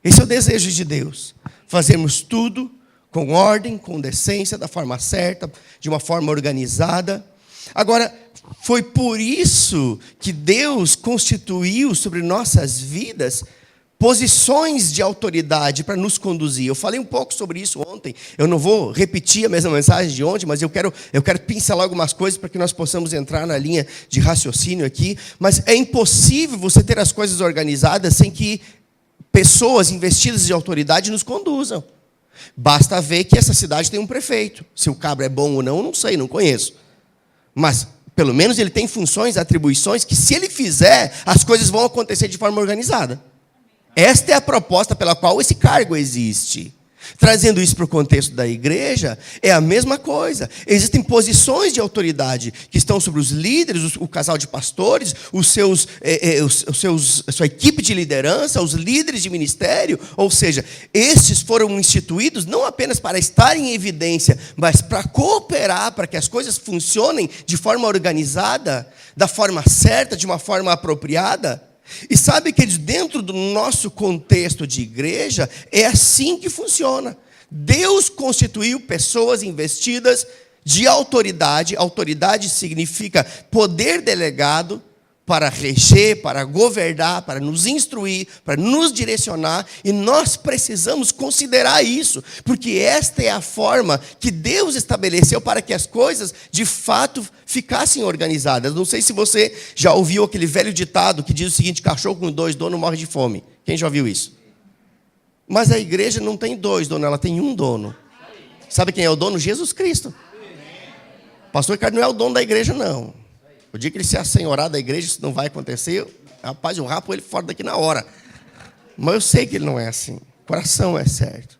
Esse é o desejo de Deus. Fazermos tudo com ordem, com decência, da forma certa, de uma forma organizada. Agora, foi por isso que Deus constituiu sobre nossas vidas posições de autoridade para nos conduzir. Eu falei um pouco sobre isso ontem. Eu não vou repetir a mesma mensagem de ontem, mas eu quero pincelar algumas coisas para que nós possamos entrar na linha de raciocínio aqui. Mas é impossível você ter as coisas organizadas sem que pessoas investidas de autoridade nos conduzam. Basta ver que essa cidade tem um prefeito. Se o cabra é bom ou não, eu não sei, não conheço. Mas, pelo menos, ele tem funções, atribuições, que se ele fizer, as coisas vão acontecer de forma organizada. Esta é a proposta pela qual esse cargo existe. Trazendo isso para o contexto da igreja, é a mesma coisa. Existem posições de autoridade que estão sobre os líderes, o casal de pastores, a sua equipe de liderança, os líderes de ministério. Ou seja, estes foram instituídos não apenas para estar em evidência, mas para cooperar, para que as coisas funcionem de forma organizada, da forma certa, de uma forma apropriada. E sabe que dentro do nosso contexto de igreja, é assim que funciona. Deus constituiu pessoas investidas de autoridade. Autoridade significa poder delegado para reger, para governar, para nos instruir, para nos direcionar. E nós precisamos considerar isso, porque esta é a forma que Deus estabeleceu para que as coisas, de fato, ficassem organizadas. Não sei se você já ouviu aquele velho ditado que diz o seguinte: cachorro com 2 donos morre de fome. Quem já ouviu isso? Mas a igreja não tem 2 donos, ela tem um dono. Sabe quem é o dono? Jesus Cristo. O pastor Ricardo não é o dono da igreja, não. O dia que ele se assenhorar da igreja, isso não vai acontecer. Rapaz, eu rapo ele fora daqui na hora. Mas eu sei que ele não é assim. O coração é certo.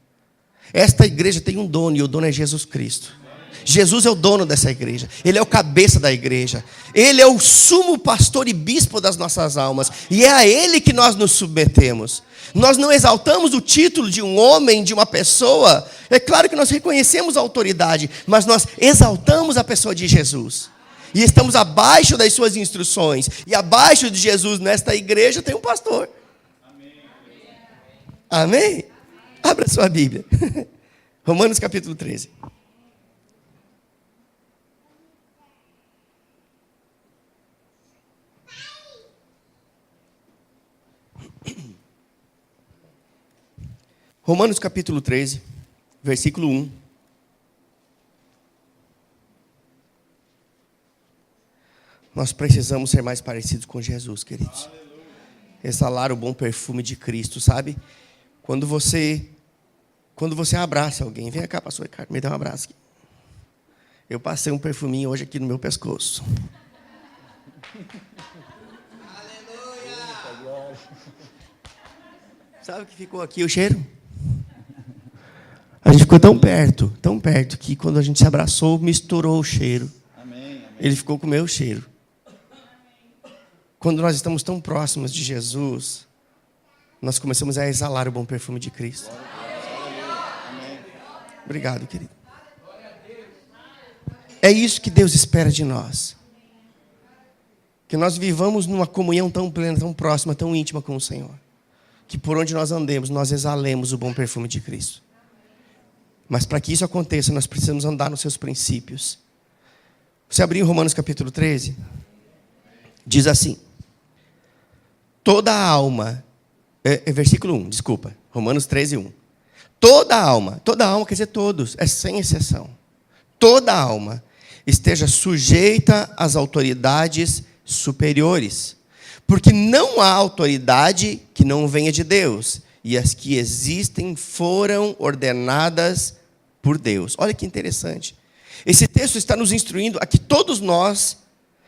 Esta igreja tem um dono, e o dono é Jesus Cristo. Jesus é o dono dessa igreja. Ele é o cabeça da igreja. Ele é o sumo pastor e bispo das nossas almas. E é a ele que nós nos submetemos. Nós não exaltamos o título de um homem, de uma pessoa. É claro que nós reconhecemos a autoridade, mas nós exaltamos a pessoa de Jesus. E estamos abaixo das suas instruções. E abaixo de Jesus, nesta igreja, tem um pastor. Amém? Abra sua Bíblia. Romanos capítulo 13. Romanos capítulo 13, versículo 1. Nós precisamos ser mais parecidos com Jesus, queridos. Aleluia. Exalar o bom perfume de Cristo, sabe? Quando você abraça alguém, vem cá, pastor Ricardo, me dá um abraço aqui. Eu passei um perfuminho hoje aqui no meu pescoço. Aleluia! Sabe o que ficou aqui, o cheiro? A gente ficou tão perto, que quando a gente se abraçou, misturou o cheiro. Amém. Ele ficou com o meu cheiro. Quando nós estamos tão próximos de Jesus, nós começamos a exalar o bom perfume de Cristo. Obrigado, querido. É isso que Deus espera de nós. Que nós vivamos numa comunhão tão plena, tão próxima, tão íntima com o Senhor. Que por onde nós andemos, nós exalemos o bom perfume de Cristo. Mas para que isso aconteça, nós precisamos andar nos seus princípios. Você abriu Romanos capítulo 13? Diz assim: toda a alma, versículo 1, desculpa, Romanos 13, 1. Toda alma quer dizer todos, é sem exceção. Toda alma esteja sujeita às autoridades superiores, porque não há autoridade que não venha de Deus, e as que existem foram ordenadas por Deus. Olha que interessante. Esse texto está nos instruindo a que todos nós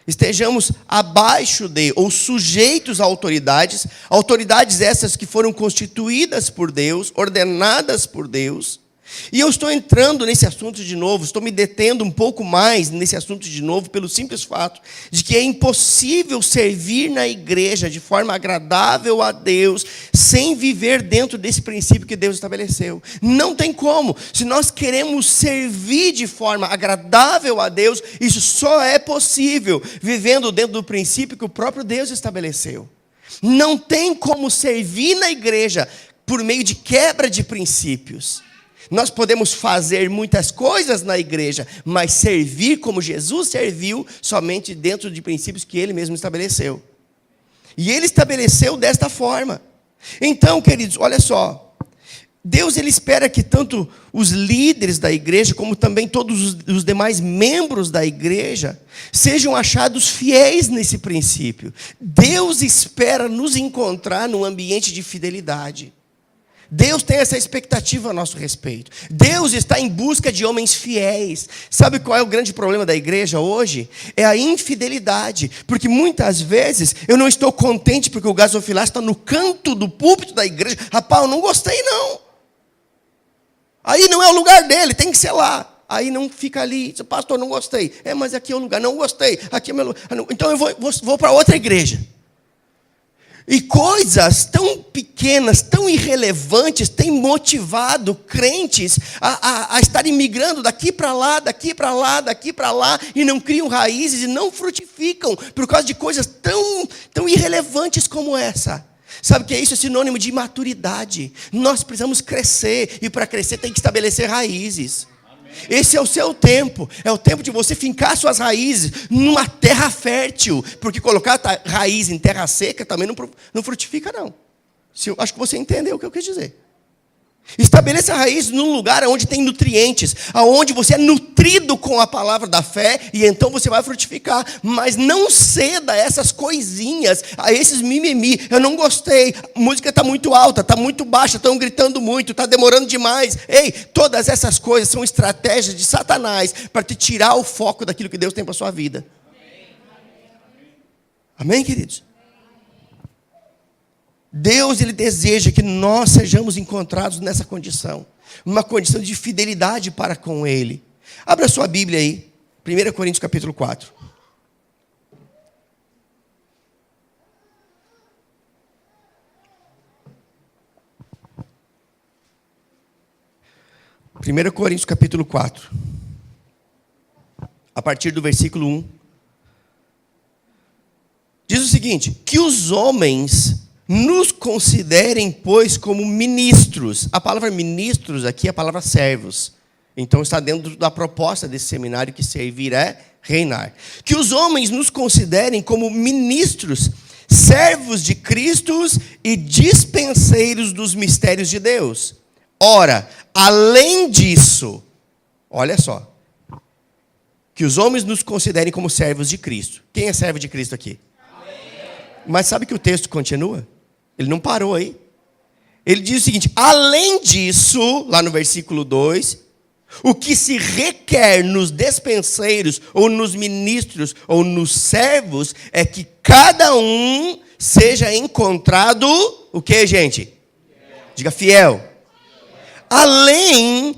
estejamos abaixo de, ou sujeitos a autoridades essas que foram constituídas por Deus, ordenadas por Deus. E eu estou entrando nesse assunto de novo, estou me detendo um pouco mais nesse assunto de novo, pelo simples fato de que é impossível servir na igreja de forma agradável a Deus, sem viver dentro desse princípio que Deus estabeleceu. Não tem como. Se nós queremos servir de forma agradável a Deus, isso só é possível vivendo dentro do princípio que o próprio Deus estabeleceu. Não tem como servir na igreja por meio de quebra de princípios. Nós podemos fazer muitas coisas na igreja, mas servir como Jesus serviu somente dentro de princípios que Ele mesmo estabeleceu. E Ele estabeleceu desta forma. Então, queridos, olha só. Deus, Ele espera que tanto os líderes da igreja, como também todos os demais membros da igreja, sejam achados fiéis nesse princípio. Deus espera nos encontrar num ambiente de fidelidade. Deus tem essa expectativa a nosso respeito. Deus está em busca de homens fiéis. Sabe qual é o grande problema da igreja hoje? É a infidelidade. Porque muitas vezes eu não estou contente porque o gasofilácio está no canto do púlpito da igreja. Rapaz, eu não gostei não. Aí não é o lugar dele, tem que ser lá. Aí não fica ali, pastor, não gostei. Mas aqui é o lugar, não gostei. Aqui é meu lugar. Então eu vou para outra igreja. E coisas tão pequenas, tão irrelevantes, têm motivado crentes a estarem migrando daqui para lá, daqui para lá, daqui para lá, e não criam raízes e não frutificam por causa de coisas tão irrelevantes como essa. Sabe o que é isso? É sinônimo de imaturidade. Nós precisamos crescer, e para crescer tem que estabelecer raízes. Esse é o seu tempo, é o tempo de você fincar suas raízes numa terra fértil, porque colocar raiz em terra seca também não frutifica não. Acho que você entendeu o que eu quis dizer. Estabeleça raiz num lugar onde tem nutrientes, onde você é nutrido com a palavra da fé, e então você vai frutificar. Mas não ceda a essas coisinhas, a esses mimimi. Eu não gostei, a música está muito alta, está muito baixa, estão gritando muito, está demorando demais. Ei, todas essas coisas são estratégias de Satanás para te tirar o foco daquilo que Deus tem para a sua vida. Amém, queridos? Deus, Ele deseja que nós sejamos encontrados nessa condição. Uma condição de fidelidade para com Ele. Abra sua Bíblia aí. 1 Coríntios capítulo 4. Primeiro Coríntios capítulo 4. A partir do versículo 1. Diz o seguinte: que os homens nos considerem, pois, como ministros. A palavra ministros aqui é a palavra servos. Então está dentro da proposta desse seminário que servir é reinar. Que os homens nos considerem como ministros, servos de Cristo e dispenseiros dos mistérios de Deus. Ora, além disso, olha só, que os homens nos considerem como servos de Cristo. Quem é servo de Cristo aqui? Mas sabe que o texto continua? Ele não parou aí. Ele diz o seguinte: além disso, lá no versículo 2, o que se requer nos despenseiros, ou nos ministros, ou nos servos, é que cada um seja encontrado, o que, gente? Diga fiel. Além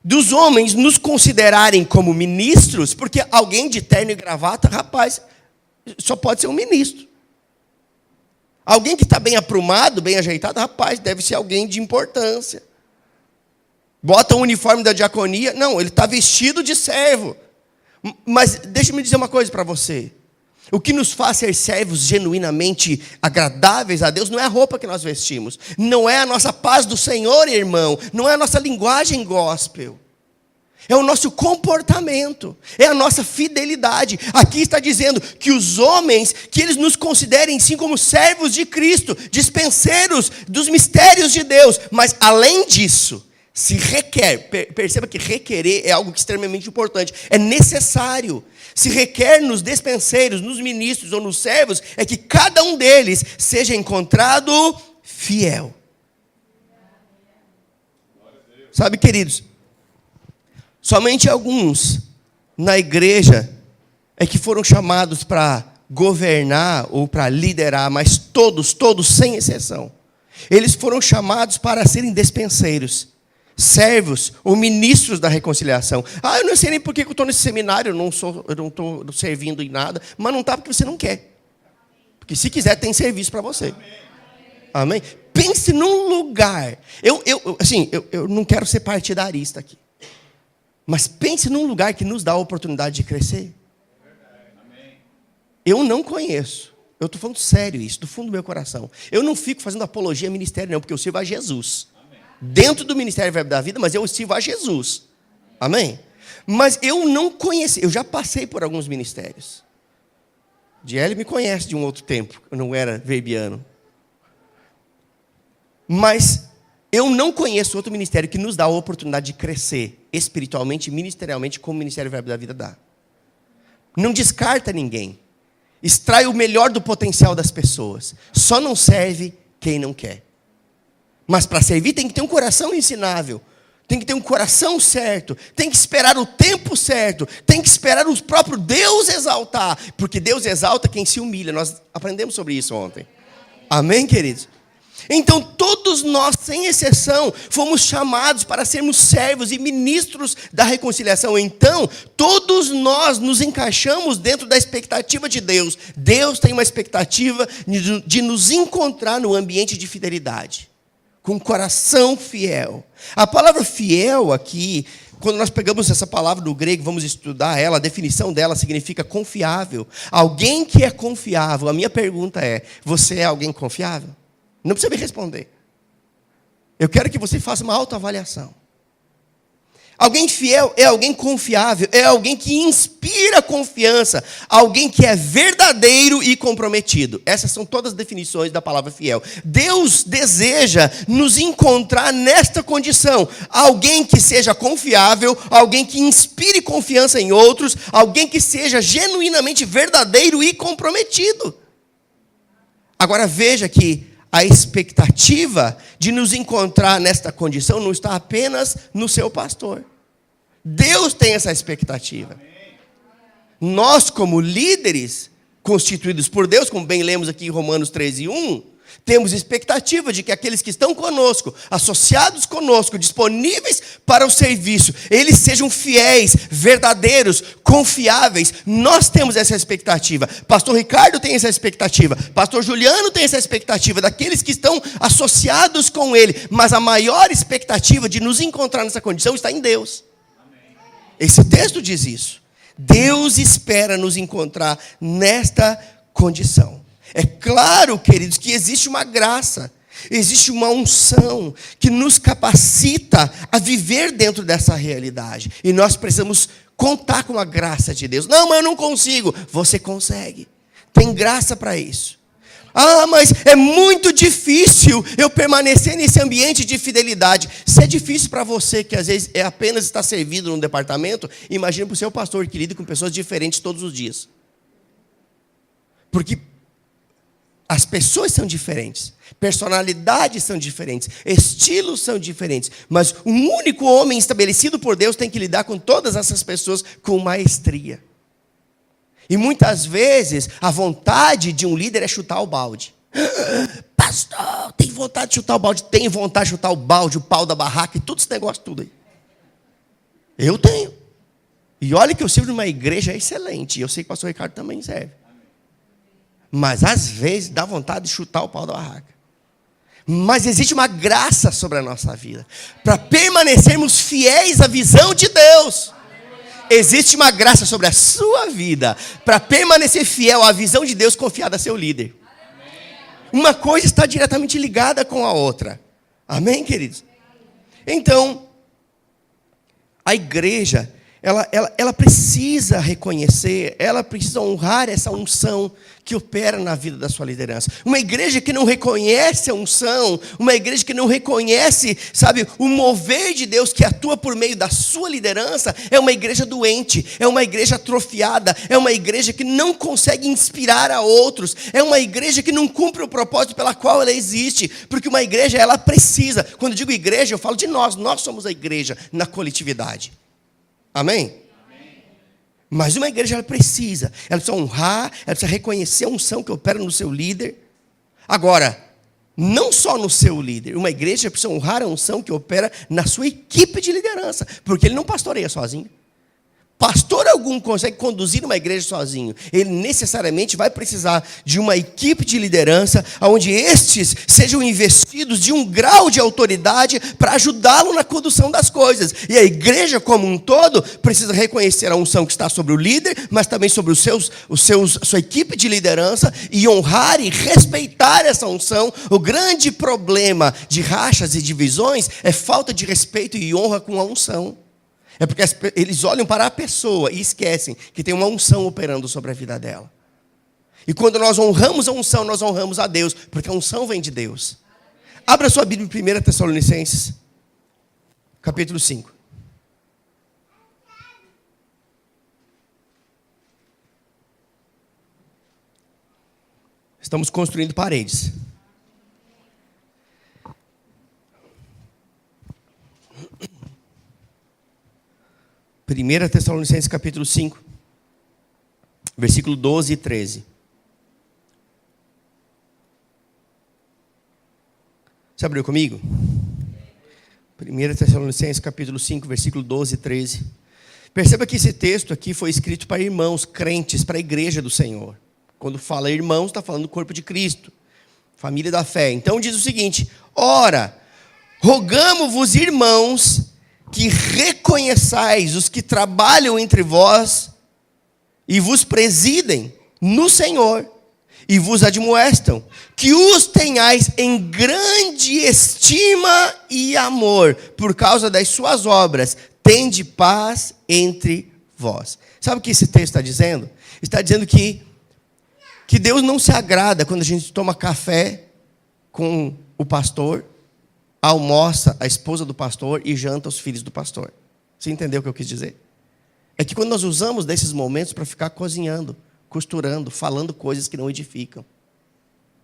dos homens nos considerarem como ministros, porque alguém de terno e gravata, rapaz, só pode ser um ministro. Alguém que está bem aprumado, bem ajeitado, rapaz, deve ser alguém de importância. Bota o uniforme da diaconia, não, ele está vestido de servo. Mas deixa-me dizer uma coisa para você. O que nos faz ser servos genuinamente agradáveis a Deus não é a roupa que nós vestimos. Não é a nossa paz do Senhor, irmão. Não é a nossa linguagem gospel. É o nosso comportamento, é a nossa fidelidade. Aqui está dizendo que os homens, que eles nos considerem sim como servos de Cristo, dispenseiros dos mistérios de Deus. Mas além disso, se requer, perceba que requerer é algo extremamente importante, é necessário. Se requer nos despenseiros, nos ministros ou nos servos, é que cada um deles seja encontrado fiel. Sabe, queridos, somente alguns na igreja é que foram chamados para governar ou para liderar, mas todos, sem exceção, eles foram chamados para serem despenseiros, servos ou ministros da reconciliação. Eu não sei nem por que eu estou nesse seminário, eu não estou servindo em nada, mas não está porque você não quer. Porque se quiser, tem serviço para você. Amém? Pense num lugar. Eu não quero ser partidarista aqui. Mas pense num lugar que nos dá a oportunidade de crescer. Eu não conheço Eu estou falando sério isso, do fundo do meu coração. Eu não fico fazendo apologia a ministério, não, porque eu sirvo a Jesus. Amém. Dentro do Ministério Verbo da Vida, mas eu sirvo a Jesus. Amém? Mas eu não conheci, eu já passei por alguns ministérios. Diele me conhece de um outro tempo, eu não era verbiano. Mas eu não conheço outro ministério que nos dá a oportunidade de crescer espiritualmente e ministerialmente como o Ministério Verbo da Vida dá. Não descarta ninguém. Extrai o melhor do potencial das pessoas. Só não serve quem não quer. Mas para servir tem que ter um coração ensinável. Tem que ter um coração certo. Tem que esperar o tempo certo. Tem que esperar o próprio Deus exaltar. Porque Deus exalta quem se humilha. Nós aprendemos sobre isso ontem. Amém, queridos? Então, todos nós, sem exceção, fomos chamados para sermos servos e ministros da reconciliação. Então, todos nós nos encaixamos dentro da expectativa de Deus. Deus tem uma expectativa de nos encontrar no ambiente de fidelidade, com um coração fiel. A palavra fiel aqui, quando nós pegamos essa palavra do grego, vamos estudar ela, a definição dela significa confiável. Alguém que é confiável. A minha pergunta é, você é alguém confiável? Não precisa me responder. Eu quero que você faça uma autoavaliação. Alguém fiel é alguém confiável, é alguém que inspira confiança, alguém que é verdadeiro e comprometido. Essas são todas as definições da palavra fiel. Deus deseja nos encontrar nesta condição. Alguém que seja confiável, alguém que inspire confiança em outros, alguém que seja genuinamente verdadeiro e comprometido. Agora veja que a expectativa de nos encontrar nesta condição não está apenas no seu pastor. Deus tem essa expectativa. Nós, como líderes constituídos por Deus, como bem lemos aqui em Romanos 13:1, temos expectativa de que aqueles que estão conosco, associados conosco, disponíveis para o serviço, eles sejam fiéis, verdadeiros, confiáveis. Nós temos essa expectativa. Pastor Ricardo tem essa expectativa. Pastor Juliano tem essa expectativa daqueles que estão associados com ele. Mas a maior expectativa de nos encontrar nessa condição está em Deus. Esse texto diz isso. Deus espera nos encontrar nesta condição. É claro, queridos, que existe uma graça, existe uma unção que nos capacita a viver dentro dessa realidade. E nós precisamos contar com a graça de Deus. Não, mas eu não consigo. Você consegue. Tem graça para isso. Ah, mas é muito difícil eu permanecer nesse ambiente de fidelidade. Se é difícil para você, que às vezes é apenas estar servido num departamento, imagine para o seu pastor que lida com pessoas diferentes todos os dias. Porque as pessoas são diferentes, personalidades são diferentes, estilos são diferentes, mas um único homem estabelecido por Deus tem que lidar com todas essas pessoas com maestria. E muitas vezes a vontade de um líder é chutar o balde. Pastor, tem vontade de chutar o balde? Tem vontade de chutar o balde, o pau da barraca e tudo esse negócio tudo aí. Eu tenho. E olha que eu sirvo numa igreja excelente, eu sei que o pastor Ricardo também serve. Mas às vezes dá vontade de chutar o pau da barraca. Mas existe uma graça sobre a nossa vida, para permanecermos fiéis à visão de Deus. Existe uma graça sobre a sua vida, para permanecer fiel à visão de Deus confiada a seu líder. Uma coisa está diretamente ligada com a outra. Amém, queridos? Então, a igreja, ela precisa reconhecer, ela precisa honrar essa unção que opera na vida da sua liderança. Uma igreja que não reconhece a unção, uma igreja que não reconhece, sabe, o mover de Deus que atua por meio da sua liderança, é uma igreja doente, é uma igreja atrofiada, é uma igreja que não consegue inspirar a outros, é uma igreja que não cumpre o propósito pela qual ela existe, porque uma igreja, ela precisa, quando eu digo igreja, eu falo de nós somos a igreja na coletividade. Amém? Mas uma igreja, ela precisa honrar, ela precisa reconhecer a unção que opera no seu líder. Agora, não só no seu líder, uma igreja precisa honrar a unção que opera na sua equipe de liderança, porque ele não pastoreia sozinho. pastor algum consegue conduzir uma igreja sozinho. Ele necessariamente vai precisar de uma equipe de liderança, onde estes sejam investidos de um grau de autoridade para ajudá-lo na condução das coisas. E a igreja como um todo precisa reconhecer a unção que está sobre o líder, mas também sobre sua equipe de liderança, e honrar e respeitar essa unção. O grande problema de rachas e divisões é falta de respeito e honra com a unção. É porque eles olham para a pessoa e esquecem que tem uma unção operando sobre a vida dela. E quando nós honramos a unção, nós honramos a Deus, porque a unção vem de Deus. Abra sua Bíblia em 1 Tessalonicenses, capítulo 5. Estamos construindo paredes. 1 Tessalonicenses capítulo 5, versículo 12 e 13. Você abriu comigo? 1 Tessalonicenses capítulo 5, versículo 12 e 13. Perceba que esse texto aqui foi escrito para irmãos crentes, para a igreja do Senhor. Quando fala irmãos, está falando do corpo de Cristo, família da fé. Então diz o seguinte: ora, rogamo-vos, irmãos, que reconheçais os que trabalham entre vós e vos presidem no Senhor e vos admoestam, que os tenhais em grande estima e amor por causa das suas obras. Tende paz entre vós. Sabe o que esse texto está dizendo? Está dizendo que Deus não se agrada quando a gente toma café com o pastor, almoça a esposa do pastor e janta os filhos do pastor. Você entendeu o que eu quis dizer? É que quando nós usamos desses momentos para ficar cozinhando, costurando, falando coisas que não edificam.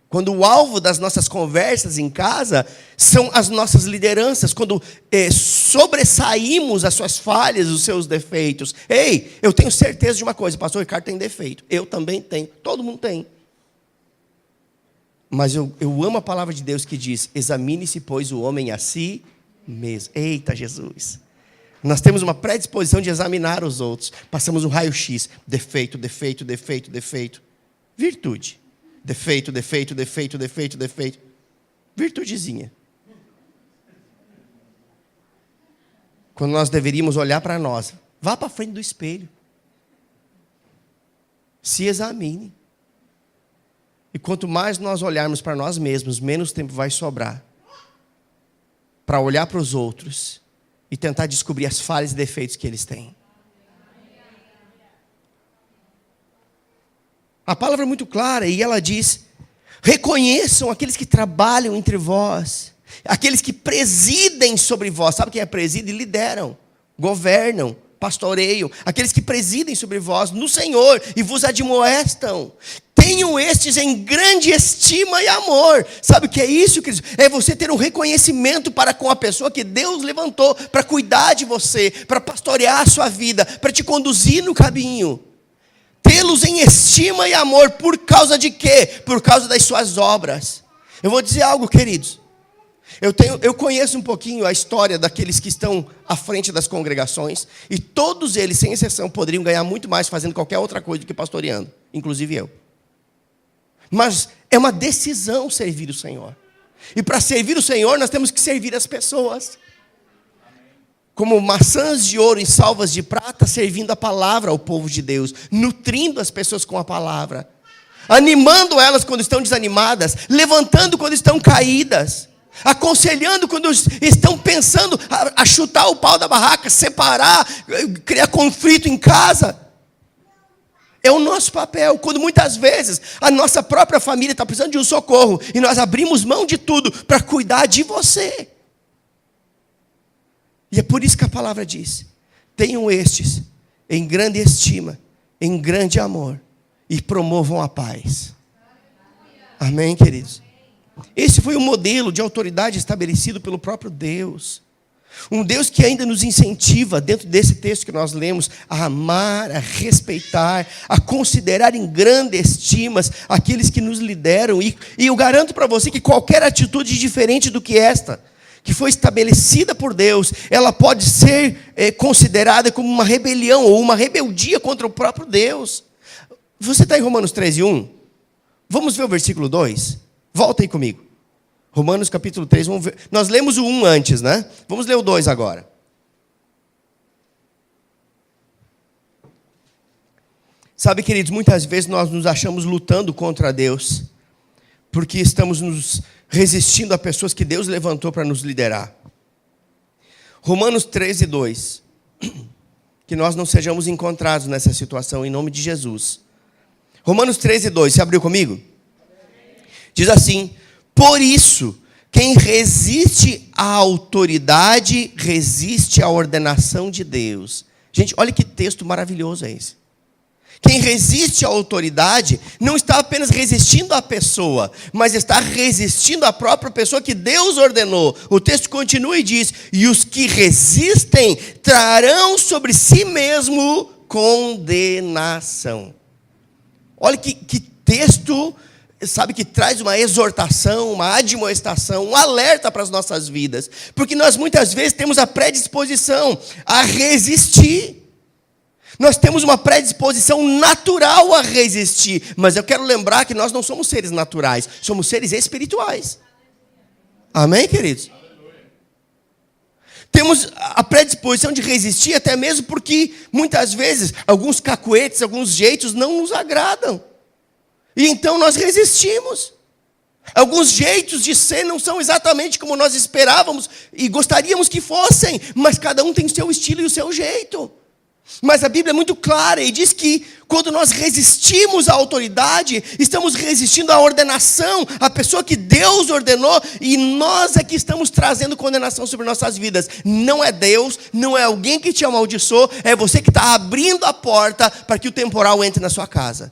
Quando o alvo das nossas conversas em casa são as nossas lideranças, quando sobressaímos as suas falhas, os seus defeitos. Ei, eu tenho certeza de uma coisa, pastor Ricardo tem defeito, eu também tenho, todo mundo tem. Mas eu amo a palavra de Deus que diz: examine-se, pois, o homem a si mesmo. Eita, Jesus. Nós temos uma predisposição de examinar os outros. Passamos um raio-x. Defeito, defeito, defeito, defeito. Virtude. Defeito, defeito, defeito, defeito, defeito. Virtudezinha. Quando nós deveríamos olhar para nós, vá para frente do espelho. Se examine. E quanto mais nós olharmos para nós mesmos, menos tempo vai sobrar para olhar para os outros e tentar descobrir as falhas e defeitos que eles têm. A palavra é muito clara e ela diz: reconheçam aqueles que trabalham entre vós, aqueles que presidem sobre vós. Sabe quem é preside? Lideram, governam, pastoreiam. Aqueles que presidem sobre vós no Senhor e vos admoestam. Tenham estes em grande estima e amor. Sabe o que é isso, queridos? É você ter um reconhecimento para com a pessoa que Deus levantou para cuidar de você, para pastorear a sua vida, para te conduzir no caminho. Tê-los em estima e amor, por causa de quê? Por causa das suas obras. Eu vou dizer algo, queridos. Eu conheço um pouquinho a história daqueles que estão à frente das congregações, e todos eles, sem exceção, poderiam ganhar muito mais fazendo qualquer outra coisa do que pastoreando, inclusive eu. Mas é uma decisão servir o Senhor. E para servir o Senhor, nós temos que servir as pessoas. Como maçãs de ouro e salvas de prata, servindo a palavra ao povo de Deus, nutrindo as pessoas com a palavra, animando elas quando estão desanimadas, levantando quando estão caídas, aconselhando quando estão pensando a chutar o pau da barraca, separar, criar conflito em casa. É o nosso papel. Quando muitas vezes a nossa própria família está precisando de um socorro e nós abrimos mão de tudo para cuidar de você. E é por isso que a palavra diz: tenham estes em grande estima, em grande amor, e promovam a paz. Amém, queridos? Esse foi o modelo de autoridade estabelecido pelo próprio Deus. Um Deus que ainda nos incentiva, dentro desse texto que nós lemos, a amar, a respeitar, a considerar em grande estima aqueles que nos lideram. E eu garanto para você que qualquer atitude diferente do que esta, que foi estabelecida por Deus, ela pode ser considerada como uma rebelião ou uma rebeldia contra o próprio Deus. Você está em Romanos 13:1? Vamos ver o versículo 2? Volta aí comigo. Romanos capítulo 3, vamos ver. Nós lemos o 1 antes, né? Vamos ler o 2 agora. Sabe, queridos, muitas vezes nós nos achamos lutando contra Deus, porque estamos nos resistindo a pessoas que Deus levantou para nos liderar. Romanos 13:2. Que nós não sejamos encontrados nessa situação, em nome de Jesus. Romanos 13:2. Você abriu comigo? Diz assim: por isso, quem resiste à autoridade, resiste à ordenação de Deus. Gente, olha que texto maravilhoso é esse. Quem resiste à autoridade não está apenas resistindo à pessoa, mas está resistindo à própria pessoa que Deus ordenou. O texto continua e diz: e os que resistem trarão sobre si mesmo condenação. Olha que texto, sabe, que traz uma exortação, uma admoestação, um alerta para as nossas vidas. Porque nós muitas vezes temos a predisposição a resistir. Nós temos uma predisposição natural a resistir. Mas eu quero lembrar que nós não somos seres naturais, somos seres espirituais. Amém, queridos? Temos a predisposição de resistir, até mesmo porque muitas vezes alguns cacuetes, alguns jeitos não nos agradam. E então nós resistimos. Alguns jeitos de ser não são exatamente como nós esperávamos e gostaríamos que fossem, mas cada um tem o seu estilo e o seu jeito. Mas a Bíblia é muito clara e diz que quando nós resistimos à autoridade, estamos resistindo à ordenação, à pessoa que Deus ordenou, e nós é que estamos trazendo condenação sobre nossas vidas. Não é Deus, não é alguém que te amaldiçoou, é você que está abrindo a porta para que o temporal entre na sua casa.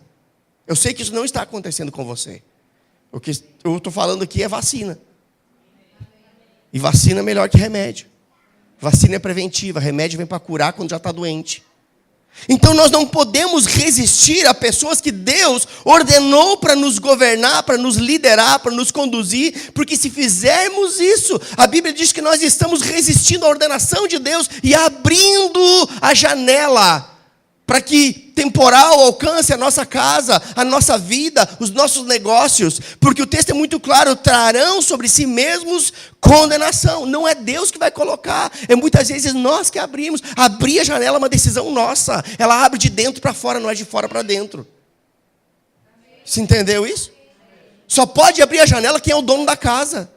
Eu sei que isso não está acontecendo com você. O que eu estou falando aqui é vacina. E vacina é melhor que remédio. Vacina é preventiva, remédio vem para curar quando já está doente. Então nós não podemos resistir a pessoas que Deus ordenou para nos governar, para nos liderar, para nos conduzir, porque se fizermos isso, a Bíblia diz que nós estamos resistindo à ordenação de Deus e abrindo a janela para que temporal alcance a nossa casa, a nossa vida, os nossos negócios, porque o texto é muito claro: trarão sobre si mesmos condenação. Não é Deus que vai colocar, é muitas vezes nós que abrimos. Abrir a janela é uma decisão nossa, ela abre de dentro para fora, não é de fora para dentro. Você entendeu isso? Só pode abrir a janela quem é o dono da casa.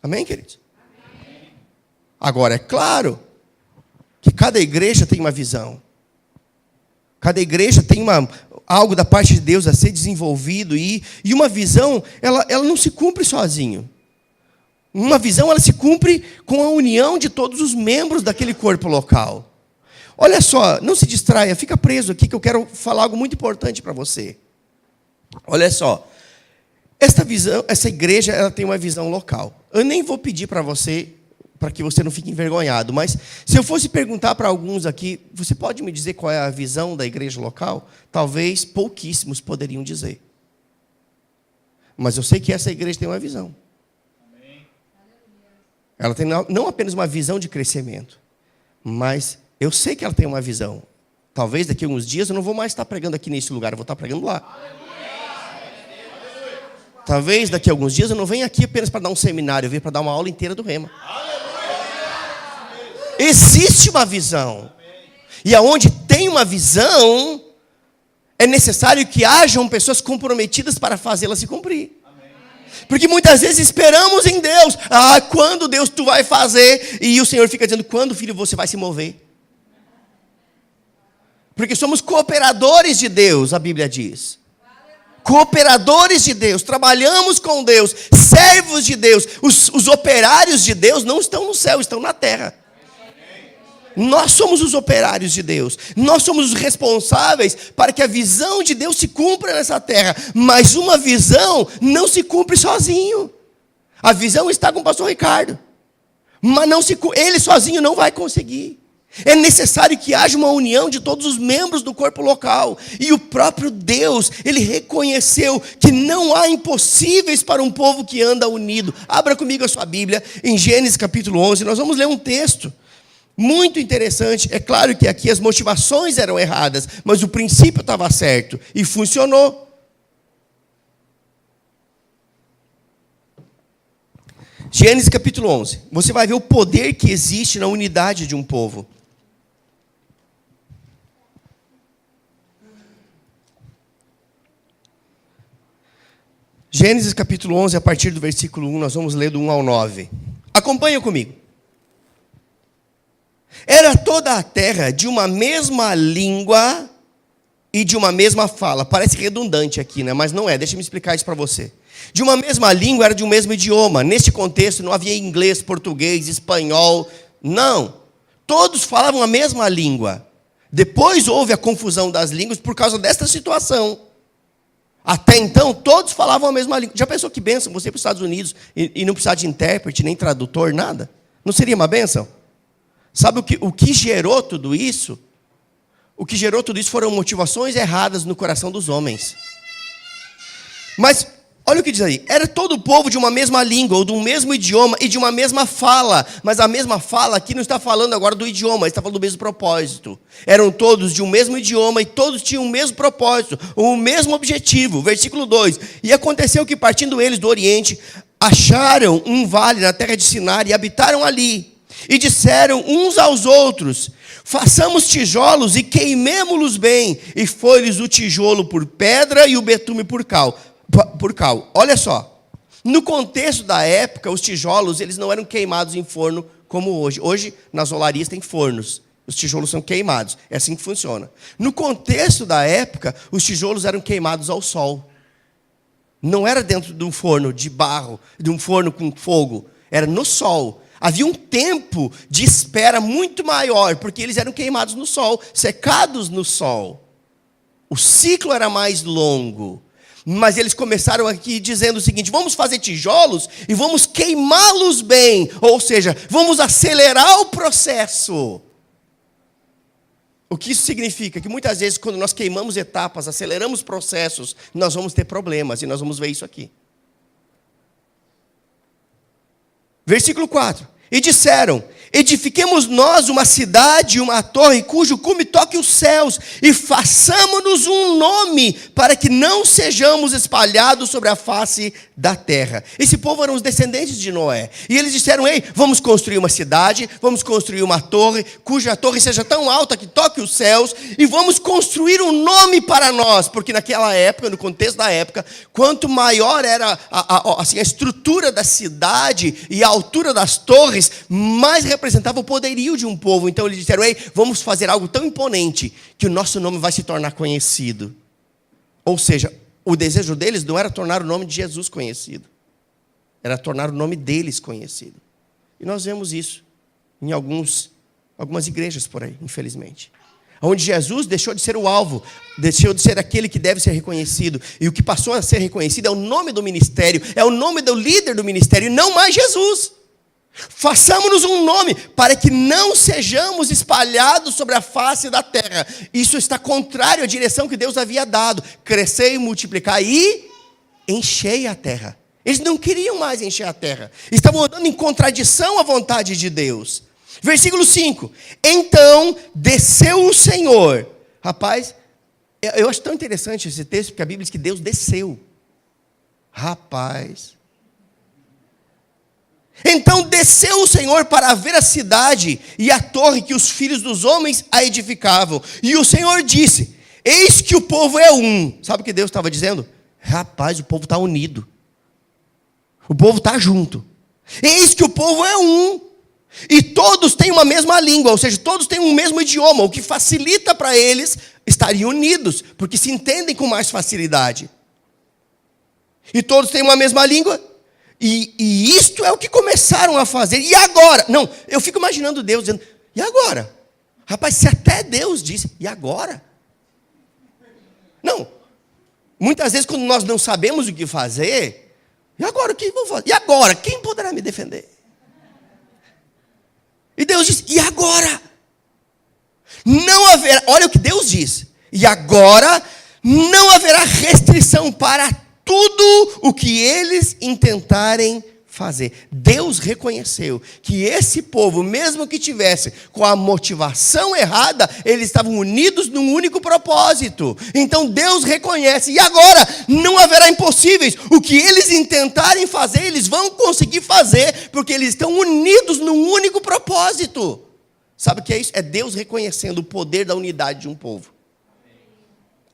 Amém, queridos? Agora, é claro que cada igreja tem uma visão. Cada igreja tem algo da parte de Deus a ser desenvolvido. E uma visão, ela não se cumpre sozinho. Uma visão, ela se cumpre com a união de todos os membros daquele corpo local. Olha só, não se distraia, fica preso aqui que eu quero falar algo muito importante para você. Olha só, essa igreja, ela tem uma visão local. Eu nem vou pedir para você, para que você não fique envergonhado, mas se eu fosse perguntar para alguns aqui, você pode me dizer qual é a visão da igreja local? Talvez pouquíssimos poderiam dizer. Mas eu sei que essa igreja tem uma visão. Ela tem não apenas uma visão de crescimento, mas eu sei que ela tem uma visão. Talvez daqui a alguns dias eu não vou mais estar pregando aqui nesse lugar, eu vou estar pregando lá. Talvez daqui a alguns dias eu não venha aqui apenas para dar um seminário, eu venho para dar uma aula inteira do Rema. Existe uma visão. E aonde tem uma visão, é necessário que hajam pessoas comprometidas para fazê-la se cumprir. Porque muitas vezes esperamos em Deus. Quando Deus tu vai fazer? E o Senhor fica dizendo: quando, filho, você vai se mover? Porque somos cooperadores de Deus, a Bíblia diz. Cooperadores de Deus, trabalhamos com Deus, servos de Deus. Os operários de Deus não estão no céu, estão na terra. Nós somos os operários de Deus. Nós somos os responsáveis para que a visão de Deus se cumpra nessa terra. Mas uma visão não se cumpre sozinho. A visão está com o pastor Ricardo. Mas ele sozinho não vai conseguir. É necessário que haja uma união de todos os membros do corpo local. E o próprio Deus, ele reconheceu que não há impossíveis para um povo que anda unido. Abra comigo a sua Bíblia em Gênesis capítulo 11. Nós vamos ler um texto muito interessante. É claro que aqui as motivações eram erradas, mas o princípio estava certo e funcionou. Gênesis capítulo 11. Você vai ver o poder que existe na unidade de um povo. Gênesis capítulo 11, a partir do versículo 1, nós vamos ler do 1 ao 9. Acompanha comigo. Era toda a terra de uma mesma língua e de uma mesma fala. Parece redundante aqui, né? Mas não é. Deixa eu me explicar isso para você. De uma mesma língua, era de um mesmo idioma. Neste contexto não havia inglês, português, espanhol. Não. Todos falavam a mesma língua. Depois houve a confusão das línguas por causa desta situação. Até então, todos falavam a mesma língua. Já pensou que bênção você ir para os Estados Unidos e não precisar de intérprete, nem tradutor, nada? Não seria uma bênção? Sabe o que gerou tudo isso? O que gerou tudo isso foram motivações erradas no coração dos homens. Mas, olha o que diz aí. Era todo o povo de uma mesma língua, ou de um mesmo idioma, e de uma mesma fala. Mas a mesma fala aqui não está falando agora do idioma, está falando do mesmo propósito. Eram todos de um mesmo idioma, e todos tinham o mesmo propósito, o mesmo objetivo. Versículo 2. E aconteceu que, partindo eles do Oriente, acharam um vale na terra de Sinar, e habitaram ali. E disseram uns aos outros: façamos tijolos e queimemo-los bem. E foi-lhes o tijolo por pedra e o betume por cal. Olha só. No contexto da época, os tijolos eles não eram queimados em forno como hoje. Hoje, nas olarias, tem fornos. Os tijolos são queimados. É assim que funciona. No contexto da época, os tijolos eram queimados ao sol. Não era dentro de um forno de barro, de um forno com fogo. Era no sol. Havia um tempo de espera muito maior, porque eles eram queimados no sol, secados no sol. O ciclo era mais longo. Mas eles começaram aqui dizendo o seguinte: vamos fazer tijolos e vamos queimá-los bem. Ou seja, vamos acelerar o processo. O que isso significa? Que muitas vezes quando nós queimamos etapas, aceleramos processos, nós vamos ter problemas. E nós vamos ver isso aqui. Versículo 4. E disseram: edifiquemos nós uma cidade, uma torre, cujo cume toque os céus, e façamo-nos um nome, para que não sejamos espalhados sobre a face da terra. Esse povo eram os descendentes de Noé. E eles disseram: ei, vamos construir uma cidade, vamos construir uma torre, cuja torre seja tão alta que toque os céus, e vamos construir um nome para nós. Porque naquela época, no contexto da época, quanto maior era a estrutura da cidade e a altura das torres, mais representava o poderio de um povo. Então eles disseram: ei, vamos fazer algo tão imponente que o nosso nome vai se tornar conhecido. Ou seja, o desejo deles não era tornar o nome de Jesus conhecido, era tornar o nome deles conhecido. E nós vemos isso em algumas igrejas por aí, infelizmente, onde Jesus deixou de ser o alvo, deixou de ser aquele que deve ser reconhecido, e o que passou a ser reconhecido é o nome do ministério, é o nome do líder do ministério, e não mais Jesus. Façamos-nos um nome, para que não sejamos espalhados sobre a face da terra. Isso está contrário à direção que Deus havia dado: crescer e multiplicar e encher a terra. Eles não queriam mais encher a terra, estavam andando em contradição à vontade de Deus. Versículo 5. Então desceu o Senhor. Rapaz, eu acho tão interessante esse texto, porque a Bíblia diz que Deus desceu. Rapaz. Então desceu o Senhor para ver a cidade e a torre que os filhos dos homens a edificavam. E o Senhor disse: eis que o povo é um. Sabe o que Deus estava dizendo? Rapaz, o povo está unido. O povo está junto. Eis que o povo é um. E todos têm uma mesma língua, ou seja, todos têm um mesmo idioma, o que facilita para eles estarem unidos, porque se entendem com mais facilidade. E todos têm uma mesma língua. E isto é o que começaram a fazer. E agora? Não, eu fico imaginando Deus dizendo: e agora? Rapaz, se até Deus disse: e agora? Não. Muitas vezes quando nós não sabemos o que fazer, e agora o que vou fazer? E agora? Quem poderá me defender? E Deus diz: e agora? não haverá, olha o que Deus diz, e agora não haverá restrição para tudo o que eles intentarem fazer. Deus reconheceu que esse povo, mesmo que tivesse com a motivação errada, eles estavam unidos num único propósito. Então Deus reconhece, e agora não haverá impossíveis. O que eles intentarem fazer, eles vão conseguir fazer, porque eles estão unidos num único propósito. Sabe o que é isso? É Deus reconhecendo o poder da unidade de um povo.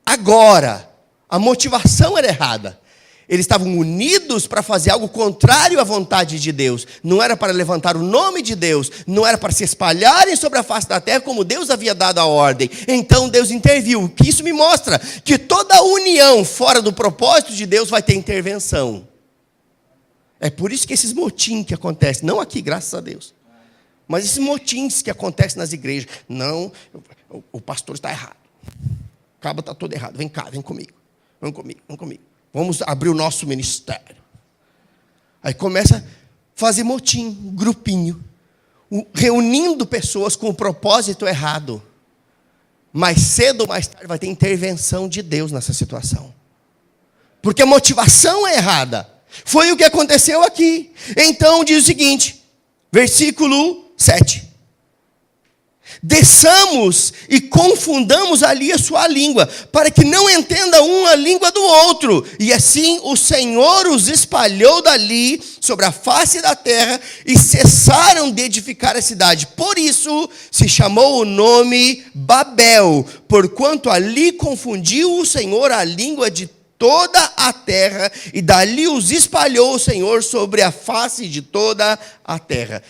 Agora, a motivação era errada. Eles estavam unidos para fazer algo contrário à vontade de Deus. Não era para levantar o nome de Deus. Não era para se espalharem sobre a face da terra como Deus havia dado a ordem. Então Deus interviu. O que isso me mostra? Que toda união fora do propósito de Deus vai ter intervenção. É por isso que esses motins que acontecem, não aqui, graças a Deus, mas esses motins que acontecem nas igrejas. Não, o pastor está errado. O cabo está todo errado. Vem cá, vem comigo. Vem comigo, vem comigo. Vamos abrir o nosso ministério. Aí começa a fazer motim, grupinho, reunindo pessoas com o propósito errado. Mais cedo ou mais tarde vai ter intervenção de Deus nessa situação. Porque a motivação é errada. Foi o que aconteceu aqui. Então diz o seguinte, versículo 7. Desçamos e confundamos ali a sua língua, para que não entenda um a língua do outro. E assim o Senhor os espalhou dali sobre a face da terra e cessaram de edificar a cidade. Por isso se chamou o nome Babel, porquanto ali confundiu o Senhor a língua de toda a terra, e dali os espalhou o Senhor sobre a face de toda a terra.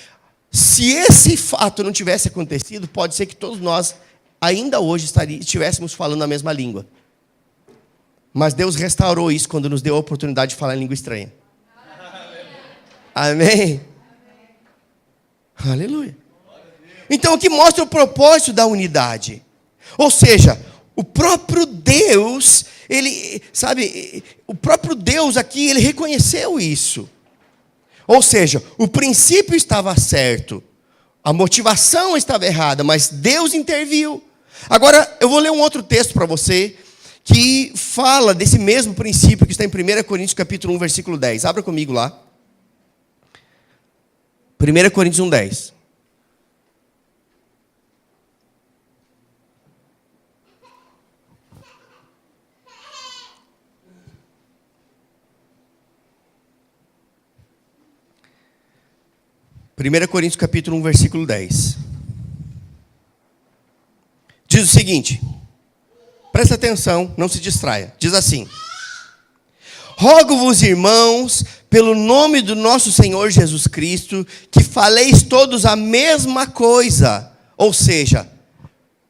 Se esse fato não tivesse acontecido, pode ser que todos nós, ainda hoje, estivéssemos falando a mesma língua. Mas Deus restaurou isso quando nos deu a oportunidade de falar em língua estranha. Amém? Aleluia. Então, o que mostra o propósito da unidade? Ou seja, o próprio Deus, o próprio Deus aqui, ele reconheceu isso. Ou seja, o princípio estava certo, a motivação estava errada, mas Deus interviu. Agora, eu vou ler um outro texto para você, que fala desse mesmo princípio, que está em 1 Coríntios capítulo 1, versículo 10. Abra comigo lá. 1 Coríntios 1, 10. Primeira Coríntios capítulo 1, versículo 10. Diz o seguinte, presta atenção, não se distraia. Diz assim: rogo-vos, irmãos, pelo nome do nosso Senhor Jesus Cristo, que faleis todos a mesma coisa. Ou seja,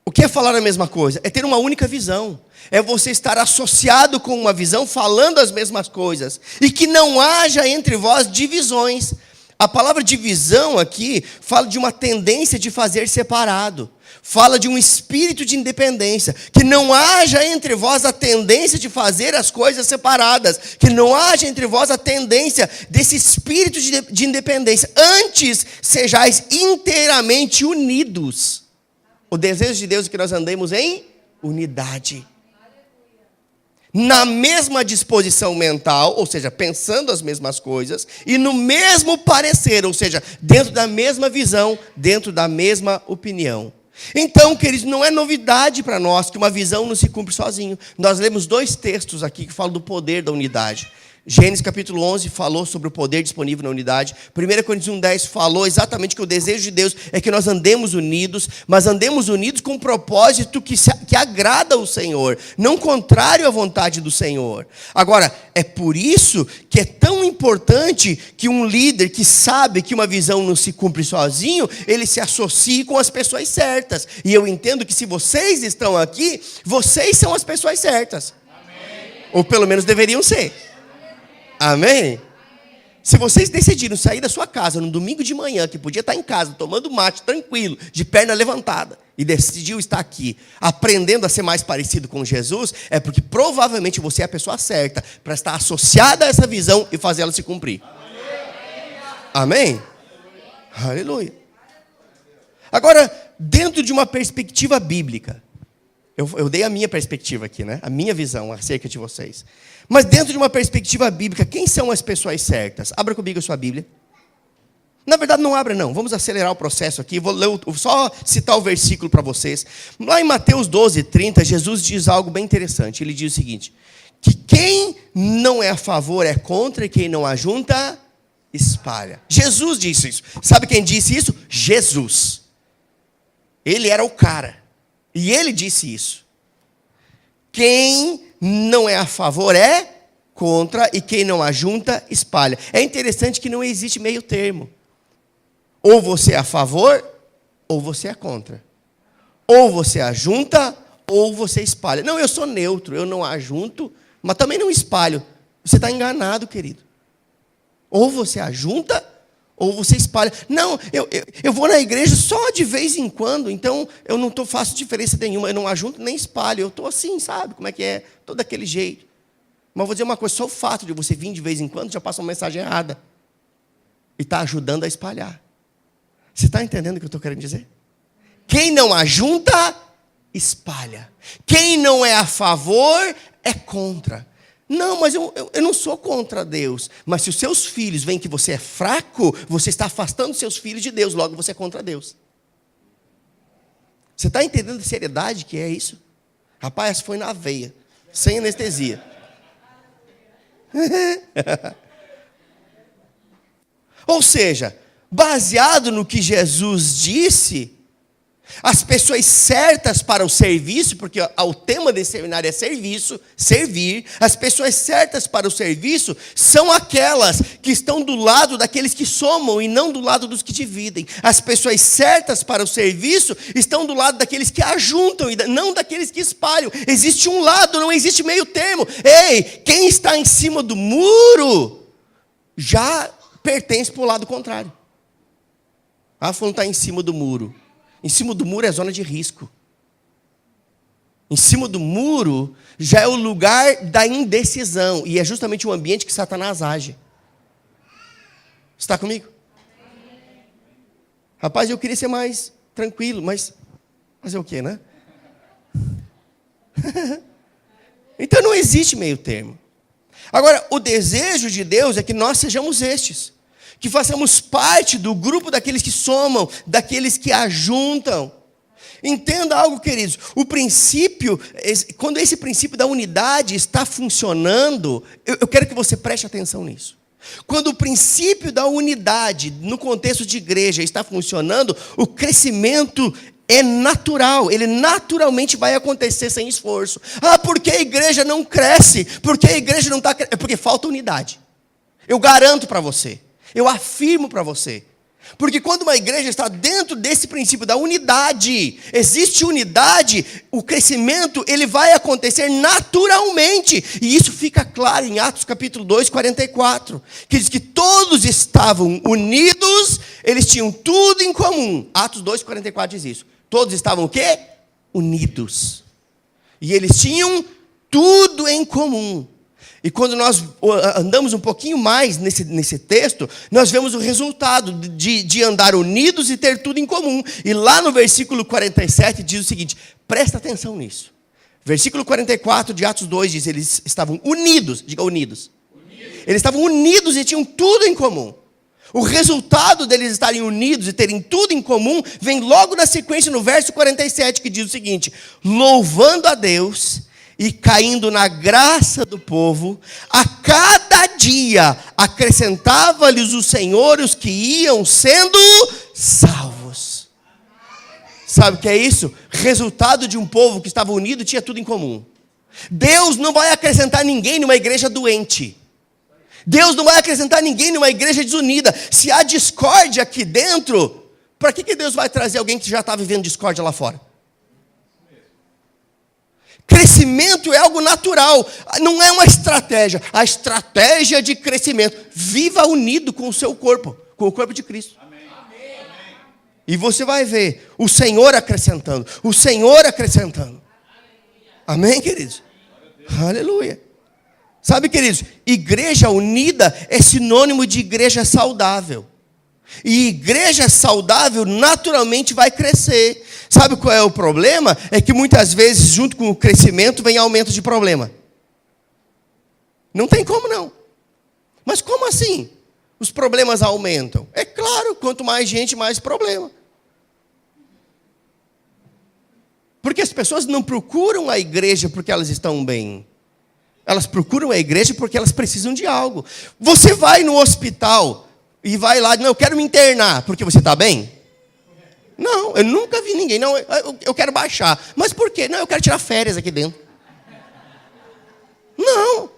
o que é falar a mesma coisa? É ter uma única visão. É você estar associado com uma visão, falando as mesmas coisas. E que não haja entre vós divisões. A palavra divisão aqui fala de uma tendência de fazer separado. Fala de um espírito de independência. Que não haja entre vós a tendência de fazer as coisas separadas. Que não haja entre vós a tendência desse espírito de independência. Antes, sejais inteiramente unidos. O desejo de Deus é que nós andemos em unidade. Na mesma disposição mental, ou seja, pensando as mesmas coisas, e no mesmo parecer, ou seja, dentro da mesma visão, dentro da mesma opinião. Então, queridos, não é novidade para nós que uma visão não se cumpre sozinho. Nós lemos 2 textos aqui que falam do poder da unidade. Gênesis capítulo 11 falou sobre o poder disponível na unidade. 1 Coríntios 1,10 falou exatamente que o desejo de Deus é que nós andemos unidos, mas andemos unidos com um propósito que agrada ao Senhor, não contrário à vontade do Senhor. Agora, é por isso que é tão importante que um líder que sabe que uma visão não se cumpre sozinho, ele se associe com as pessoas certas. E eu entendo que se vocês estão aqui, vocês são as pessoas certas. Amém. Ou pelo menos deveriam ser. Amém? Se vocês decidiram sair da sua casa no domingo de manhã, que podia estar em casa, tomando mate, tranquilo, de perna levantada, e decidiu estar aqui, aprendendo a ser mais parecido com Jesus, é porque provavelmente você é a pessoa certa para estar associada a essa visão e fazer ela se cumprir. Amém? Aleluia. Agora, dentro de uma perspectiva bíblica, eu dei a minha perspectiva aqui, né? A minha visão acerca de vocês. Mas dentro de uma perspectiva bíblica, quem são as pessoas certas? Abra comigo a sua Bíblia. Na verdade, não abra não. Vamos acelerar o processo aqui. Vou só citar o versículo para vocês. Lá em Mateus 12:30, Jesus diz algo bem interessante. Ele diz o seguinte, que quem não é a favor é contra, e quem não ajunta, espalha. Jesus disse isso. Sabe quem disse isso? Jesus. Ele era o cara. E ele disse isso. Quem não é a favor é contra, e quem não ajunta, espalha. É interessante que não existe meio termo. Ou você é a favor, ou você é contra. Ou você ajunta, ou você espalha. Não, eu sou neutro, eu não ajunto, mas também não espalho. Você está enganado, querido. Ou você ajunta, ou você espalha. Não, eu vou na igreja só de vez em quando, então eu não faço diferença nenhuma. Eu não ajunto nem espalho. Eu estou assim, sabe como é que é? Estou daquele jeito. Mas vou dizer uma coisa, só o fato de você vir de vez em quando já passa uma mensagem errada. E está ajudando a espalhar. Você está entendendo o que eu estou querendo dizer? Quem não ajunta, espalha. Quem não é a favor, é contra. Não, mas eu não sou contra Deus. Mas se os seus filhos veem que você é fraco, você está afastando seus filhos de Deus, logo você é contra Deus. Você está entendendo a seriedade que é isso? Rapaz, foi na veia, sem anestesia. Ou seja, baseado no que Jesus disse, as pessoas certas para o serviço, porque o tema desse seminário é serviço, servir, as pessoas certas para o serviço são aquelas que estão do lado daqueles que somam e não do lado dos que dividem. As pessoas certas para o serviço estão do lado daqueles que ajuntam e não daqueles que espalham. Existe um lado, não existe meio termo. Ei, quem está em cima do muro já pertence para o lado contrário. Ah, fulano está em cima do muro. Em cima do muro é zona de risco. Em cima do muro já é o lugar da indecisão. E é justamente o ambiente que Satanás age. Está comigo? Rapaz, eu queria ser mais tranquilo, mas fazer o quê, né? Então não existe meio termo. Agora, o desejo de Deus é que nós sejamos estes. Que façamos parte do grupo daqueles que somam, daqueles que ajuntam. Entenda algo, queridos. O princípio, quando esse princípio da unidade está funcionando, eu quero que você preste atenção nisso. Quando o princípio da unidade, no contexto de igreja, está funcionando, o crescimento é natural. Ele naturalmente vai acontecer sem esforço. Ah, por que a igreja não cresce? Por que a igreja não está crescendo? É porque falta unidade. Eu garanto para você. Eu afirmo para você, porque quando uma igreja está dentro desse princípio da unidade, existe unidade, o crescimento ele vai acontecer naturalmente, e isso fica claro em Atos capítulo 2, 44, que diz que todos estavam unidos, eles tinham tudo em comum. Atos 2, 44 diz isso. Todos estavam o quê? Unidos. E eles tinham tudo em comum. E quando nós andamos um pouquinho mais nesse texto, nós vemos o resultado de andar unidos e ter tudo em comum. E lá no versículo 47 diz o seguinte, presta atenção nisso. Versículo 44 de Atos 2 diz, eles estavam unidos, diga unidos. Eles estavam unidos e tinham tudo em comum. O resultado deles estarem unidos e terem tudo em comum vem logo na sequência no verso 47 que diz o seguinte, louvando a Deus e caindo na graça do povo, a cada dia acrescentava-lhes o Senhor os que iam sendo salvos. Sabe o que é isso? Resultado de um povo que estava unido e tinha tudo em comum. Deus não vai acrescentar ninguém numa igreja doente. Deus não vai acrescentar ninguém numa igreja desunida. Se há discórdia aqui dentro, para que Deus vai trazer alguém que já está vivendo discórdia lá fora? Crescimento é algo natural, não é uma estratégia. A estratégia de crescimento, viva unido com o seu corpo, com o corpo de Cristo. Amém. E você vai ver o Senhor acrescentando, o Senhor acrescentando. Amém, queridos? Aleluia. Sabe, queridos, igreja unida é sinônimo de igreja saudável. E igreja saudável naturalmente vai crescer. Sabe qual é o problema? É que muitas vezes, junto com o crescimento, vem aumento de problema. Não tem como não. Mas como assim? Os problemas aumentam. É claro, quanto mais gente, mais problema. Porque as pessoas não procuram a igreja porque elas estão bem. Elas procuram a igreja porque elas precisam de algo. Você vai no hospital e vai lá, não, eu quero me internar, porque você está bem? Não, eu nunca vi ninguém, não, eu quero baixar. Mas por quê? Não, eu quero tirar férias aqui dentro. Não.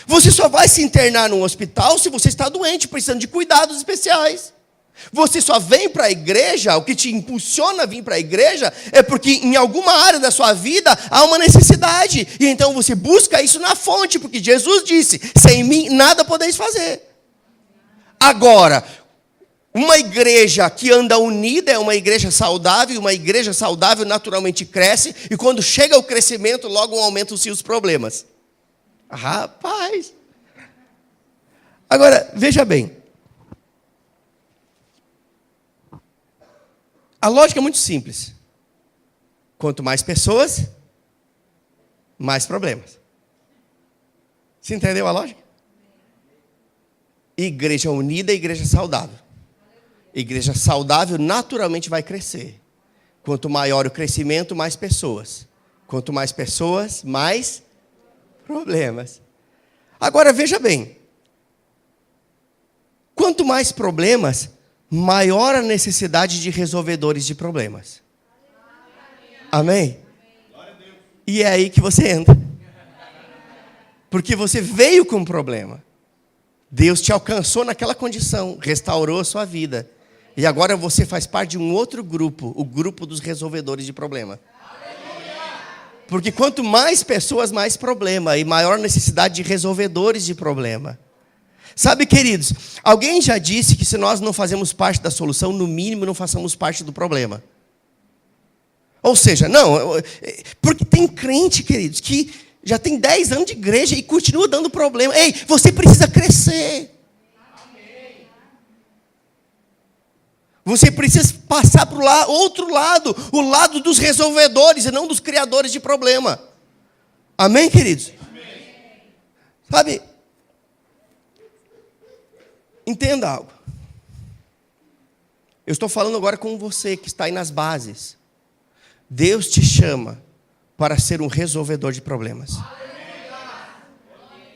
Você só vai se internar num hospital se você está doente, precisando de cuidados especiais. Você só vem para a igreja, o que te impulsiona a vir para a igreja é porque em alguma área da sua vida há uma necessidade. E então você busca isso na fonte, porque Jesus disse, sem mim nada podeis fazer. Agora, uma igreja que anda unida é uma igreja saudável, e uma igreja saudável naturalmente cresce, e quando chega o crescimento, logo aumentam-se os problemas. Rapaz! Agora, veja bem. A lógica é muito simples. Quanto mais pessoas, mais problemas. Você entendeu a lógica? Igreja unida é igreja saudável. Igreja saudável naturalmente vai crescer. Quanto maior o crescimento, mais pessoas. Quanto mais pessoas, mais problemas. Agora veja bem. Quanto mais problemas, maior a necessidade de resolvedores de problemas. Amém? E é aí que você entra. Porque você veio com um problema. Deus te alcançou naquela condição, restaurou a sua vida. E agora você faz parte de um outro grupo, o grupo dos resolvedores de problema. Porque quanto mais pessoas, mais problema. E maior necessidade de resolvedores de problema. Sabe, queridos, alguém já disse que se nós não fazemos parte da solução, no mínimo não façamos parte do problema. Ou seja, não, porque tem crente, queridos, que já tem 10 anos de igreja e continua dando problema. Ei, você precisa crescer. Você precisa passar para o outro lado, o lado dos resolvedores e não dos criadores de problema. Amém, queridos? Amém. Sabe, entenda algo. Eu estou falando agora com você que está aí nas bases. Deus te chama para ser um resolvedor de problemas.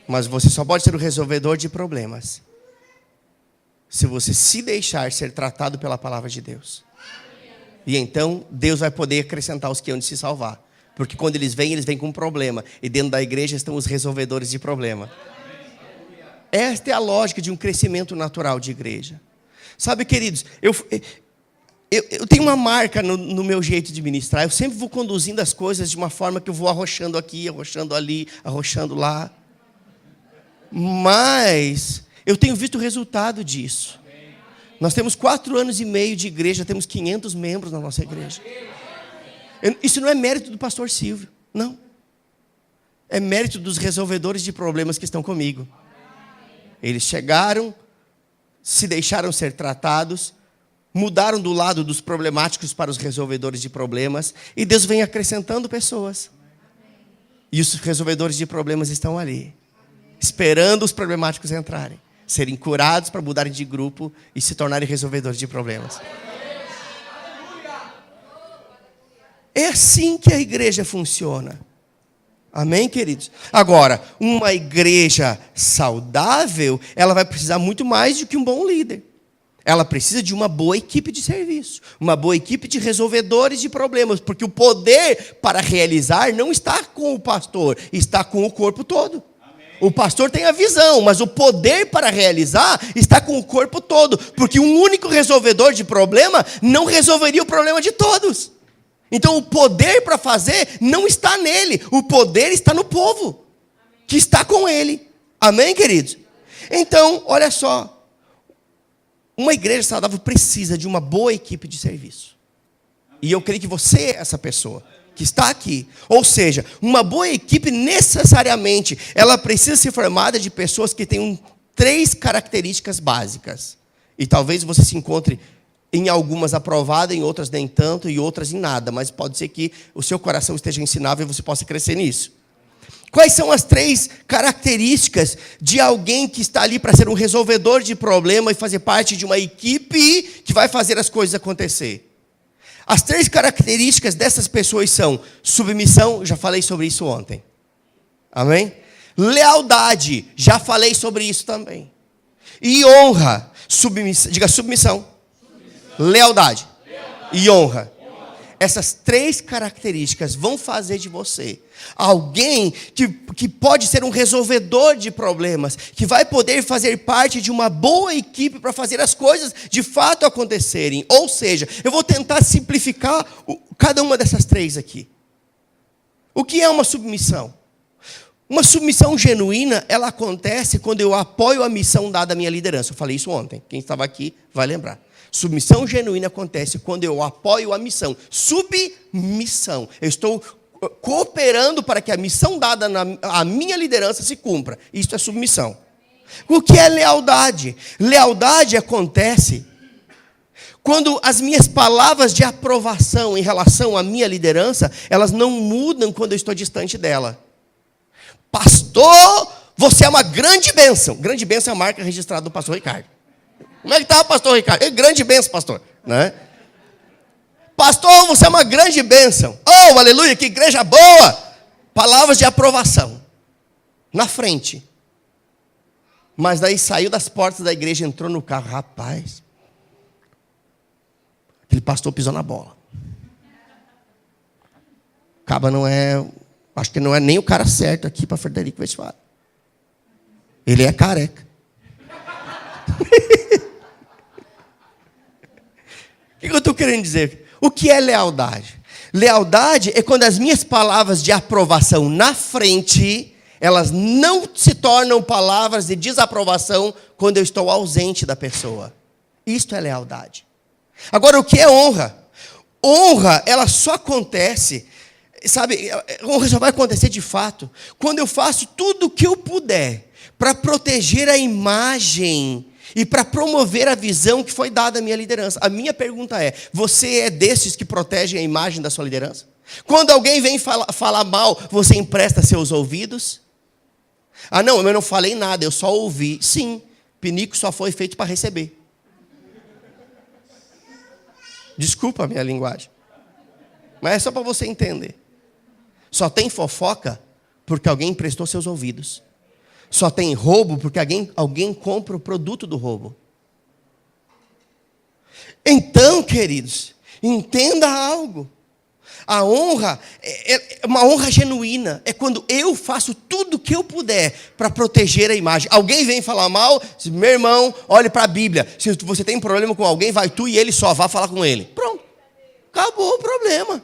Mas você só pode ser um resolvedor de problemas se você se deixar ser tratado pela palavra de Deus. E então Deus vai poder acrescentar os que hão de se salvar. Porque quando eles vêm com um problema. E dentro da igreja estão os resolvedores de problema. Esta é a lógica de um crescimento natural de igreja. Sabe, queridos, eu tenho uma marca no meu jeito de ministrar. Eu sempre vou conduzindo as coisas de uma forma que eu vou arrochando aqui, arrochando ali, arrochando lá. Mas eu tenho visto o resultado disso. Nós temos 4 anos e meio de igreja, temos 500 membros na nossa igreja. Isso não é mérito do pastor Silvio, não. É mérito dos resolvedores de problemas que estão comigo. Eles chegaram, se deixaram ser tratados, mudaram do lado dos problemáticos para os resolvedores de problemas, e Deus vem acrescentando pessoas. E os resolvedores de problemas estão ali, esperando os problemáticos entrarem, serem curados para mudarem de grupo e se tornarem resolvedores de problemas. É assim que a igreja funciona. Amém, queridos? Agora, uma igreja saudável, ela vai precisar muito mais do que um bom líder. Ela precisa de uma boa equipe de serviço, uma boa equipe de resolvedores de problemas, porque o poder para realizar não está com o pastor, está com o corpo todo. Amém. O pastor tem a visão, mas o poder para realizar está com o corpo todo, porque um único resolvedor de problema não resolveria o problema de todos. Então o poder para fazer não está nele, o poder está no povo, que está com ele. Amém, queridos? Então, olha só. Uma igreja saudável precisa de uma boa equipe de serviço. E eu creio que você é essa pessoa que está aqui. Ou seja, uma boa equipe necessariamente, ela precisa ser formada de pessoas que tenham 3 características básicas. E talvez você se encontre Em algumas aprovada, em outras nem tanto, e outras em nada. Mas pode ser que o seu coração esteja ensinável e você possa crescer nisso. Quais são as 3 características de alguém que está ali para ser um resolvedor de problema e fazer parte de uma equipe que vai fazer as coisas acontecer? As 3 características dessas pessoas são submissão, já falei sobre isso ontem. Amém? Lealdade, já falei sobre isso também. E honra, submissão, diga submissão. Lealdade e honra. Essas 3 características vão fazer de você alguém que pode ser um resolvedor de problemas, que vai poder fazer parte de uma boa equipe para fazer as coisas de fato acontecerem. Ou seja, eu vou tentar simplificar cada uma dessas 3 aqui. O que é uma submissão? Uma submissão genuína, ela acontece quando eu apoio a missão dada à minha liderança. Eu falei isso ontem, quem estava aqui vai lembrar. Submissão genuína acontece quando eu apoio a missão. Submissão. Eu estou cooperando para que a missão dada à minha liderança se cumpra. Isso é submissão. O que é lealdade? Lealdade acontece quando as minhas palavras de aprovação em relação à minha liderança, elas não mudam quando eu estou distante dela. Pastor, você é uma grande bênção. Grande bênção é a marca registrada do pastor Ricardo. Como é que está, pastor Ricardo? Grande bênção, pastor. Né? Pastor, você é uma grande bênção. Oh, aleluia, que igreja boa. Palavras de aprovação. Na frente. Mas daí saiu das portas da igreja, entrou no carro. Rapaz, aquele pastor pisou na bola. Caba não é... Acho que não é nem o cara certo aqui para Frederico Westphal. Ele é careca. O que eu estou querendo dizer? O que é lealdade? Lealdade é quando as minhas palavras de aprovação na frente, elas não se tornam palavras de desaprovação quando eu estou ausente da pessoa. Isto é lealdade. Agora, o que é honra? Honra, ela só acontece, sabe, honra só vai acontecer de fato quando eu faço tudo o que eu puder para proteger a imagem e para promover a visão que foi dada à minha liderança. A minha pergunta é, você é desses que protegem a imagem da sua liderança? Quando alguém vem falar mal, você empresta seus ouvidos? Ah, não, eu não falei nada, eu só ouvi. Sim, pinico só foi feito para receber. Desculpa a minha linguagem. Mas é só para você entender. Só tem fofoca porque alguém emprestou seus ouvidos. Só tem roubo porque alguém compra o produto do roubo. Então, queridos, entenda algo. A honra é uma honra genuína. É quando eu faço tudo o que eu puder para proteger a imagem. Alguém vem falar mal, diz, meu irmão, olhe para a Bíblia. Se você tem problema com alguém, vai tu e ele só, vá falar com ele. Pronto. Acabou o problema.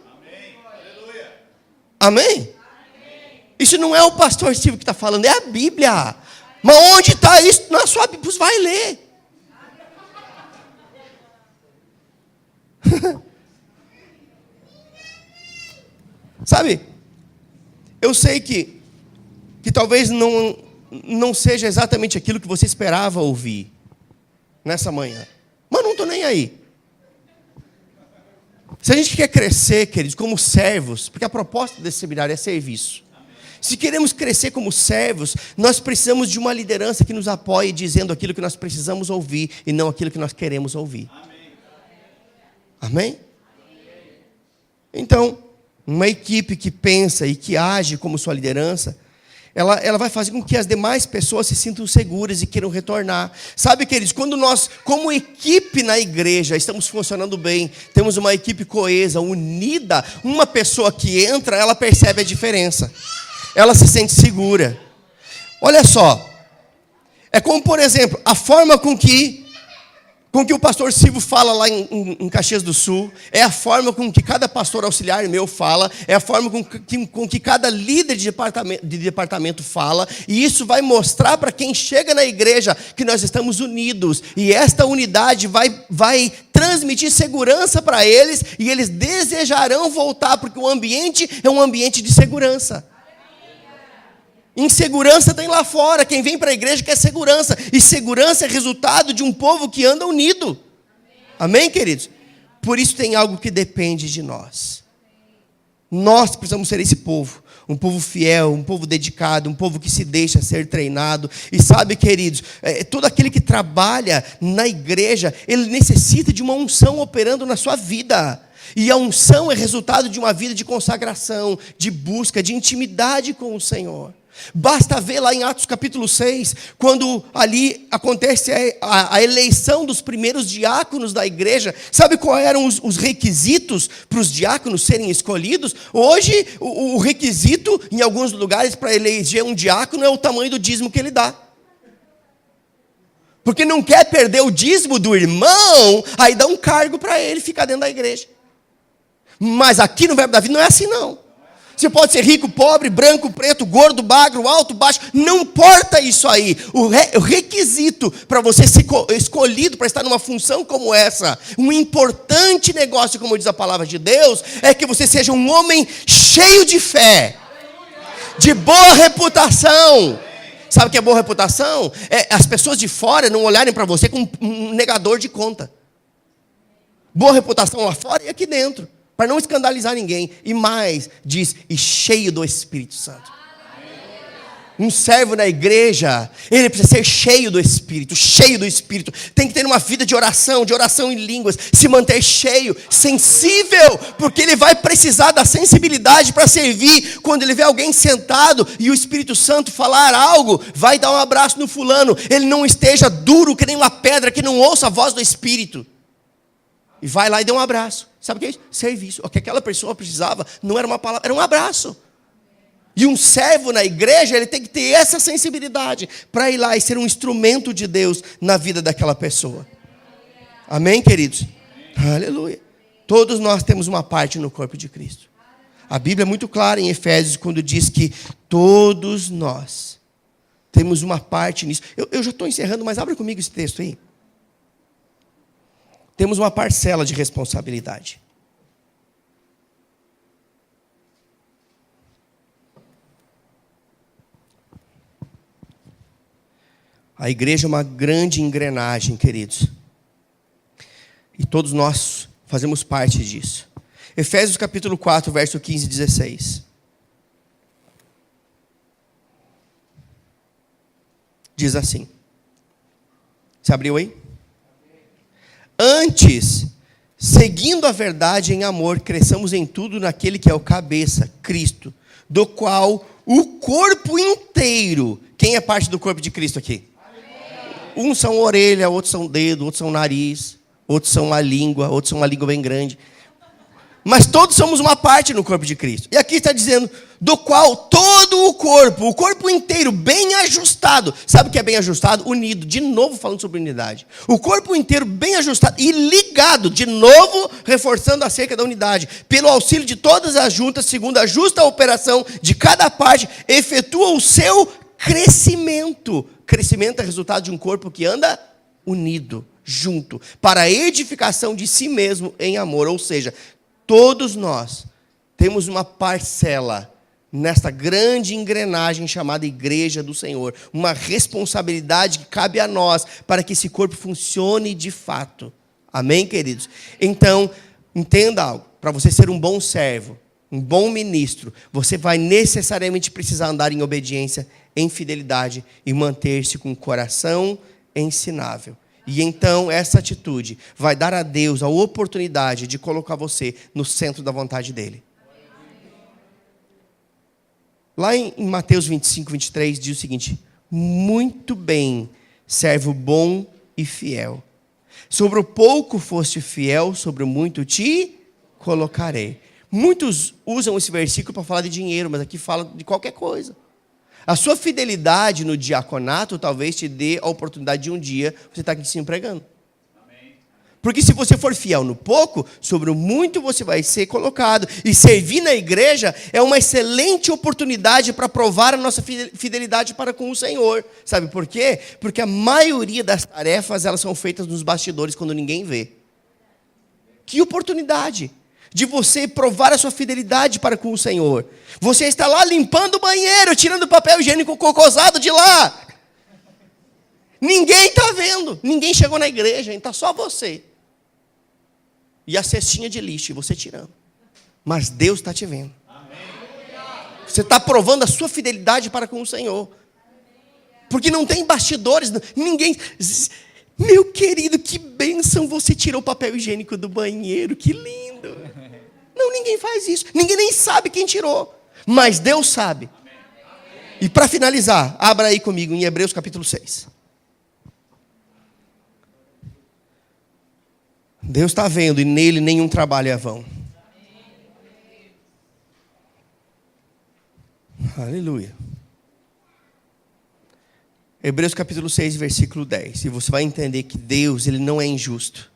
Amém? Isso não é o pastor Silvio que está falando, é a Bíblia. Mas onde está isso na sua Bíblia? Vai ler. Sabe, eu sei que talvez não seja exatamente aquilo que você esperava ouvir nessa manhã. Mas não estou nem aí. Se a gente quer crescer, queridos, como servos, porque a proposta desse seminário é serviço. Se queremos crescer como servos, nós precisamos de uma liderança que nos apoie dizendo aquilo que nós precisamos ouvir e não aquilo que nós queremos ouvir. Amém? Então, uma equipe que pensa e que age como sua liderança, ela vai fazer com que as demais pessoas se sintam seguras e queiram retornar. Sabe, queridos, quando nós, como equipe na igreja, estamos funcionando bem, temos uma equipe coesa, unida, uma pessoa que entra, ela percebe a diferença. Ela se sente segura. Olha só. É como, por exemplo, a forma com que o pastor Silvio fala lá em Caxias do Sul, é a forma com que cada pastor auxiliar meu fala, é a forma com que cada líder de departamento fala, e isso vai mostrar para quem chega na igreja que nós estamos unidos, e esta unidade vai transmitir segurança para eles, e eles desejarão voltar, porque o ambiente é um ambiente de segurança. Insegurança tem lá fora. Quem vem para a igreja quer segurança. E segurança é resultado de um povo que anda unido. Amém, queridos? Por isso tem algo que depende de nós. Nós precisamos ser esse povo. Um povo fiel, um povo dedicado, um povo que se deixa ser treinado. E sabe, queridos, todo aquele que trabalha na igreja, ele necessita de uma unção operando na sua vida. E a unção é resultado de uma vida de consagração, de busca, de intimidade com o Senhor. Basta ver lá em Atos capítulo 6, quando ali acontece a eleição dos primeiros diáconos da igreja. Sabe quais eram os requisitos para os diáconos serem escolhidos? Hoje, o requisito, em alguns lugares, para eleger um diácono é o tamanho do dízimo que ele dá. Porque não quer perder o dízimo do irmão, aí dá um cargo para ele ficar dentro da igreja. Mas aqui no Verbo da Vida não é assim, não. Você pode ser rico, pobre, branco, preto, gordo, magro, alto, baixo. Não importa isso aí. O requisito para você ser escolhido para estar numa função como essa, um importante negócio, como diz a palavra de Deus, é que você seja um homem cheio de fé, de boa reputação. Sabe o que é boa reputação? É as pessoas de fora não olharem para você como um negador de conta. Boa reputação lá fora e aqui dentro. Para não escandalizar ninguém. E mais, diz, e cheio do Espírito Santo. Um servo na igreja, ele precisa ser cheio do Espírito, cheio do Espírito. Tem que ter uma vida de oração em línguas, se manter cheio, sensível, porque ele vai precisar da sensibilidade para servir. Quando ele vê alguém sentado e o Espírito Santo falar algo, vai dar um abraço no fulano. Ele não esteja duro que nem uma pedra, que não ouça a voz do Espírito. E vai lá e dá um abraço. Sabe o que é isso? Serviço. O que aquela pessoa precisava não era uma palavra, era um abraço. E um servo na igreja, ele tem que ter essa sensibilidade para ir lá e ser um instrumento de Deus na vida daquela pessoa. Amém, queridos? Aleluia. Todos nós temos uma parte no corpo de Cristo. A Bíblia é muito clara em Efésios quando diz que todos nós temos uma parte nisso. Eu já estou encerrando, mas abre comigo esse texto aí. Temos uma parcela de responsabilidade. A igreja é uma grande engrenagem, queridos. E todos nós fazemos parte disso. Efésios capítulo 4, verso 15 e 16. Diz assim. Você abriu aí? Antes, seguindo a verdade em amor, cresçamos em tudo naquele que é o cabeça, Cristo, do qual o corpo inteiro... Quem é parte do corpo de Cristo aqui? Uns são orelha, outros são dedo, outros são nariz, outros são a língua, outros são uma língua bem grande. Mas todos somos uma parte no corpo de Cristo. E aqui está dizendo, do qual todo o corpo inteiro, bem ajustado. Sabe o que é bem ajustado? Unido. De novo falando sobre unidade. O corpo inteiro bem ajustado e ligado. De novo reforçando acerca da unidade. Pelo auxílio de todas as juntas, segundo a justa operação de cada parte, efetua o seu crescimento. Crescimento é resultado de um corpo que anda unido, junto, para a edificação de si mesmo em amor. Ou seja, todos nós temos uma parcela nesta grande engrenagem chamada Igreja do Senhor. Uma responsabilidade que cabe a nós para que esse corpo funcione de fato. Amém, queridos? Então, entenda algo. Para você ser um bom servo, um bom ministro, você vai necessariamente precisar andar em obediência, em fidelidade e manter-se com o coração ensinável. E então essa atitude vai dar a Deus a oportunidade de colocar você no centro da vontade dEle. Lá em Mateus 25, 23 diz o seguinte: muito bem, servo bom e fiel. Sobre o pouco foste fiel, sobre o muito te colocarei. Muitos usam esse versículo para falar de dinheiro, mas aqui fala de qualquer coisa. A sua fidelidade no diaconato talvez te dê a oportunidade de um dia você estar aqui se empregando. Amém. Porque se você for fiel no pouco, sobre o muito você vai ser colocado. E servir na igreja é uma excelente oportunidade para provar a nossa fidelidade para com o Senhor. Sabe por quê? Porque a maioria das tarefas elas são feitas nos bastidores quando ninguém vê. Que oportunidade de você provar a sua fidelidade para com o Senhor. Você está lá limpando o banheiro, tirando o papel higiênico cocosado de lá. Ninguém está vendo. Ninguém chegou na igreja, está só você. e a cestinha de lixo, e você tirando. Mas Deus está te vendo. Você está provando a sua fidelidade para com o Senhor. Porque não tem bastidores, ninguém... Meu querido, que bênção, você tirou o papel higiênico do banheiro, que lindo. Não, ninguém faz isso. Ninguém nem sabe quem tirou. Mas Deus sabe. E para finalizar, abra aí comigo em Hebreus capítulo 6. Deus está vendo e nele nenhum trabalho é vão. Aleluia. Hebreus capítulo 6, versículo 10. E você vai entender que Deus, Ele não é injusto.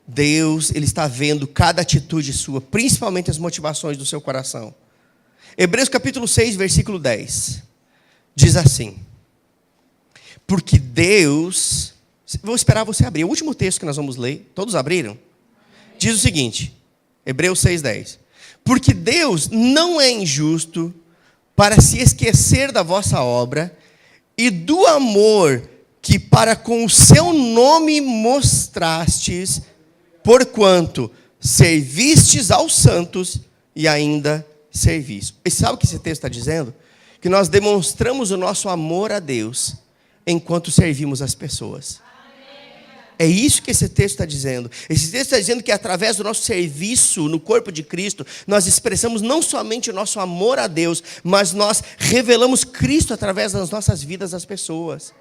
Deus, Ele está vendo cada atitude sua, principalmente as motivações do seu coração. Hebreus capítulo 6, versículo 10. Diz assim: porque Deus... Vou esperar você abrir. O último texto que nós vamos ler, todos abriram? Diz o seguinte, Hebreus 6, 10. Porque Deus não é injusto para se esquecer da vossa obra e do amor que para com o seu nome mostrastes, porquanto servistes aos santos e ainda servis. E sabe o que esse texto está dizendo? Que nós demonstramos o nosso amor a Deus enquanto servimos as pessoas. É isso que esse texto está dizendo. Esse texto está dizendo que através do nosso serviço no corpo de Cristo, nós expressamos não somente o nosso amor a Deus, mas nós revelamos Cristo através das nossas vidas às pessoas.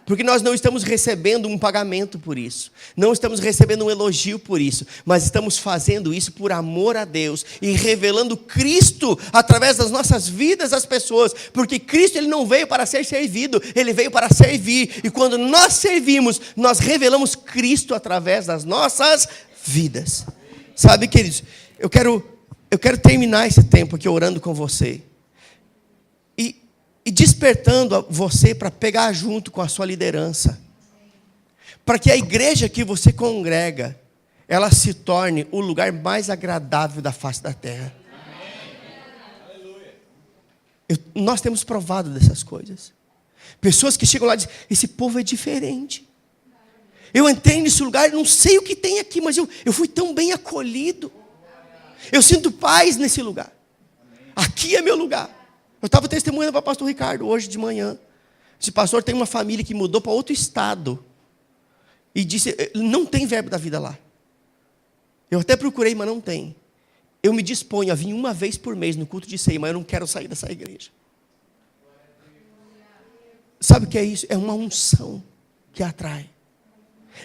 Porque nós não estamos recebendo um pagamento por isso. Não estamos recebendo um elogio por isso. Mas estamos fazendo isso por amor a Deus. E revelando Cristo através das nossas vidas às pessoas. Porque Cristo, Ele não veio para ser servido. Ele veio para servir. E quando nós servimos, nós revelamos Cristo através das nossas vidas. Sabe, queridos, eu quero terminar esse tempo aqui orando com você. E despertando você para pegar junto com a sua liderança. Para que a igreja que você congrega, ela se torne o lugar mais agradável da face da terra. Nós temos provado dessas coisas. Pessoas que chegam lá e dizem, esse povo é diferente. Eu entrei nesse lugar, não sei o que tem aqui, mas eu fui tão bem acolhido. Eu sinto paz nesse lugar. Aqui é meu lugar. Eu estava testemunhando para o pastor Ricardo hoje de manhã. Esse pastor tem uma família que mudou para outro estado. E disse, não tem verbo da vida lá. Eu até procurei, mas não tem. Eu me disponho a vir uma vez por mês no culto de ceia, mas eu não quero sair dessa igreja. Sabe o que é isso? É uma unção que atrai.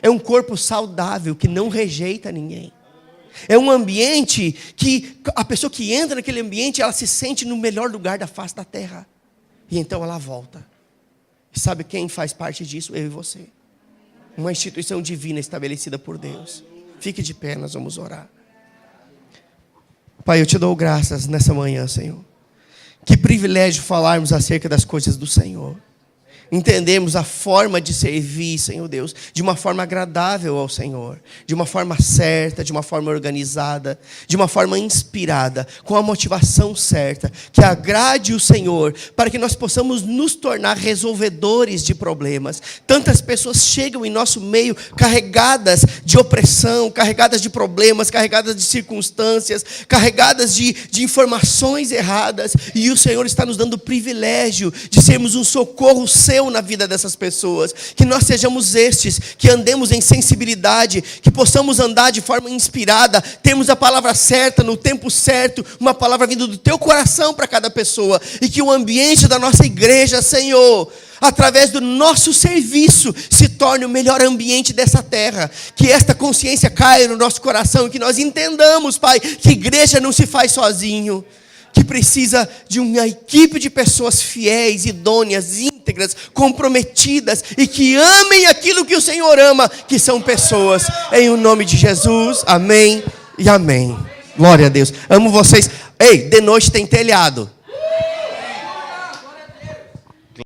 É um corpo saudável que não rejeita ninguém. É um ambiente que a pessoa que entra naquele ambiente, ela se sente no melhor lugar da face da terra. E então ela volta. E sabe quem faz parte disso? Eu e você. Uma instituição divina estabelecida por Deus. Fique de pé, nós vamos orar. Pai, eu te dou graças nessa manhã, Senhor. Que privilégio falarmos acerca das coisas do Senhor. Entendemos a forma de servir, Senhor Deus, de uma forma agradável ao Senhor, de uma forma certa, de uma forma organizada, de uma forma inspirada, com a motivação certa, que agrade o Senhor, para que nós possamos nos tornar resolvedores de problemas. Tantas pessoas chegam em nosso meio carregadas de opressão, carregadas de problemas, carregadas de circunstâncias, carregadas de informações erradas, e o Senhor está nos dando o privilégio de sermos um socorro seu na vida dessas pessoas, que nós sejamos estes, que andemos em sensibilidade, que possamos andar de forma inspirada, termos a palavra certa, no tempo certo, uma palavra vindo do teu coração para cada pessoa, e que o ambiente da nossa igreja, Senhor, através do nosso serviço, se torne o melhor ambiente dessa terra, que esta consciência caia no nosso coração, e que nós entendamos, Pai, que igreja não se faz sozinho, que precisa de uma equipe de pessoas fiéis, idôneas, íntegras, comprometidas e que amem aquilo que o Senhor ama, que são pessoas. Em o nome de Jesus, amém e amém. Glória a Deus. Amo vocês. Ei, de noite tem telhado.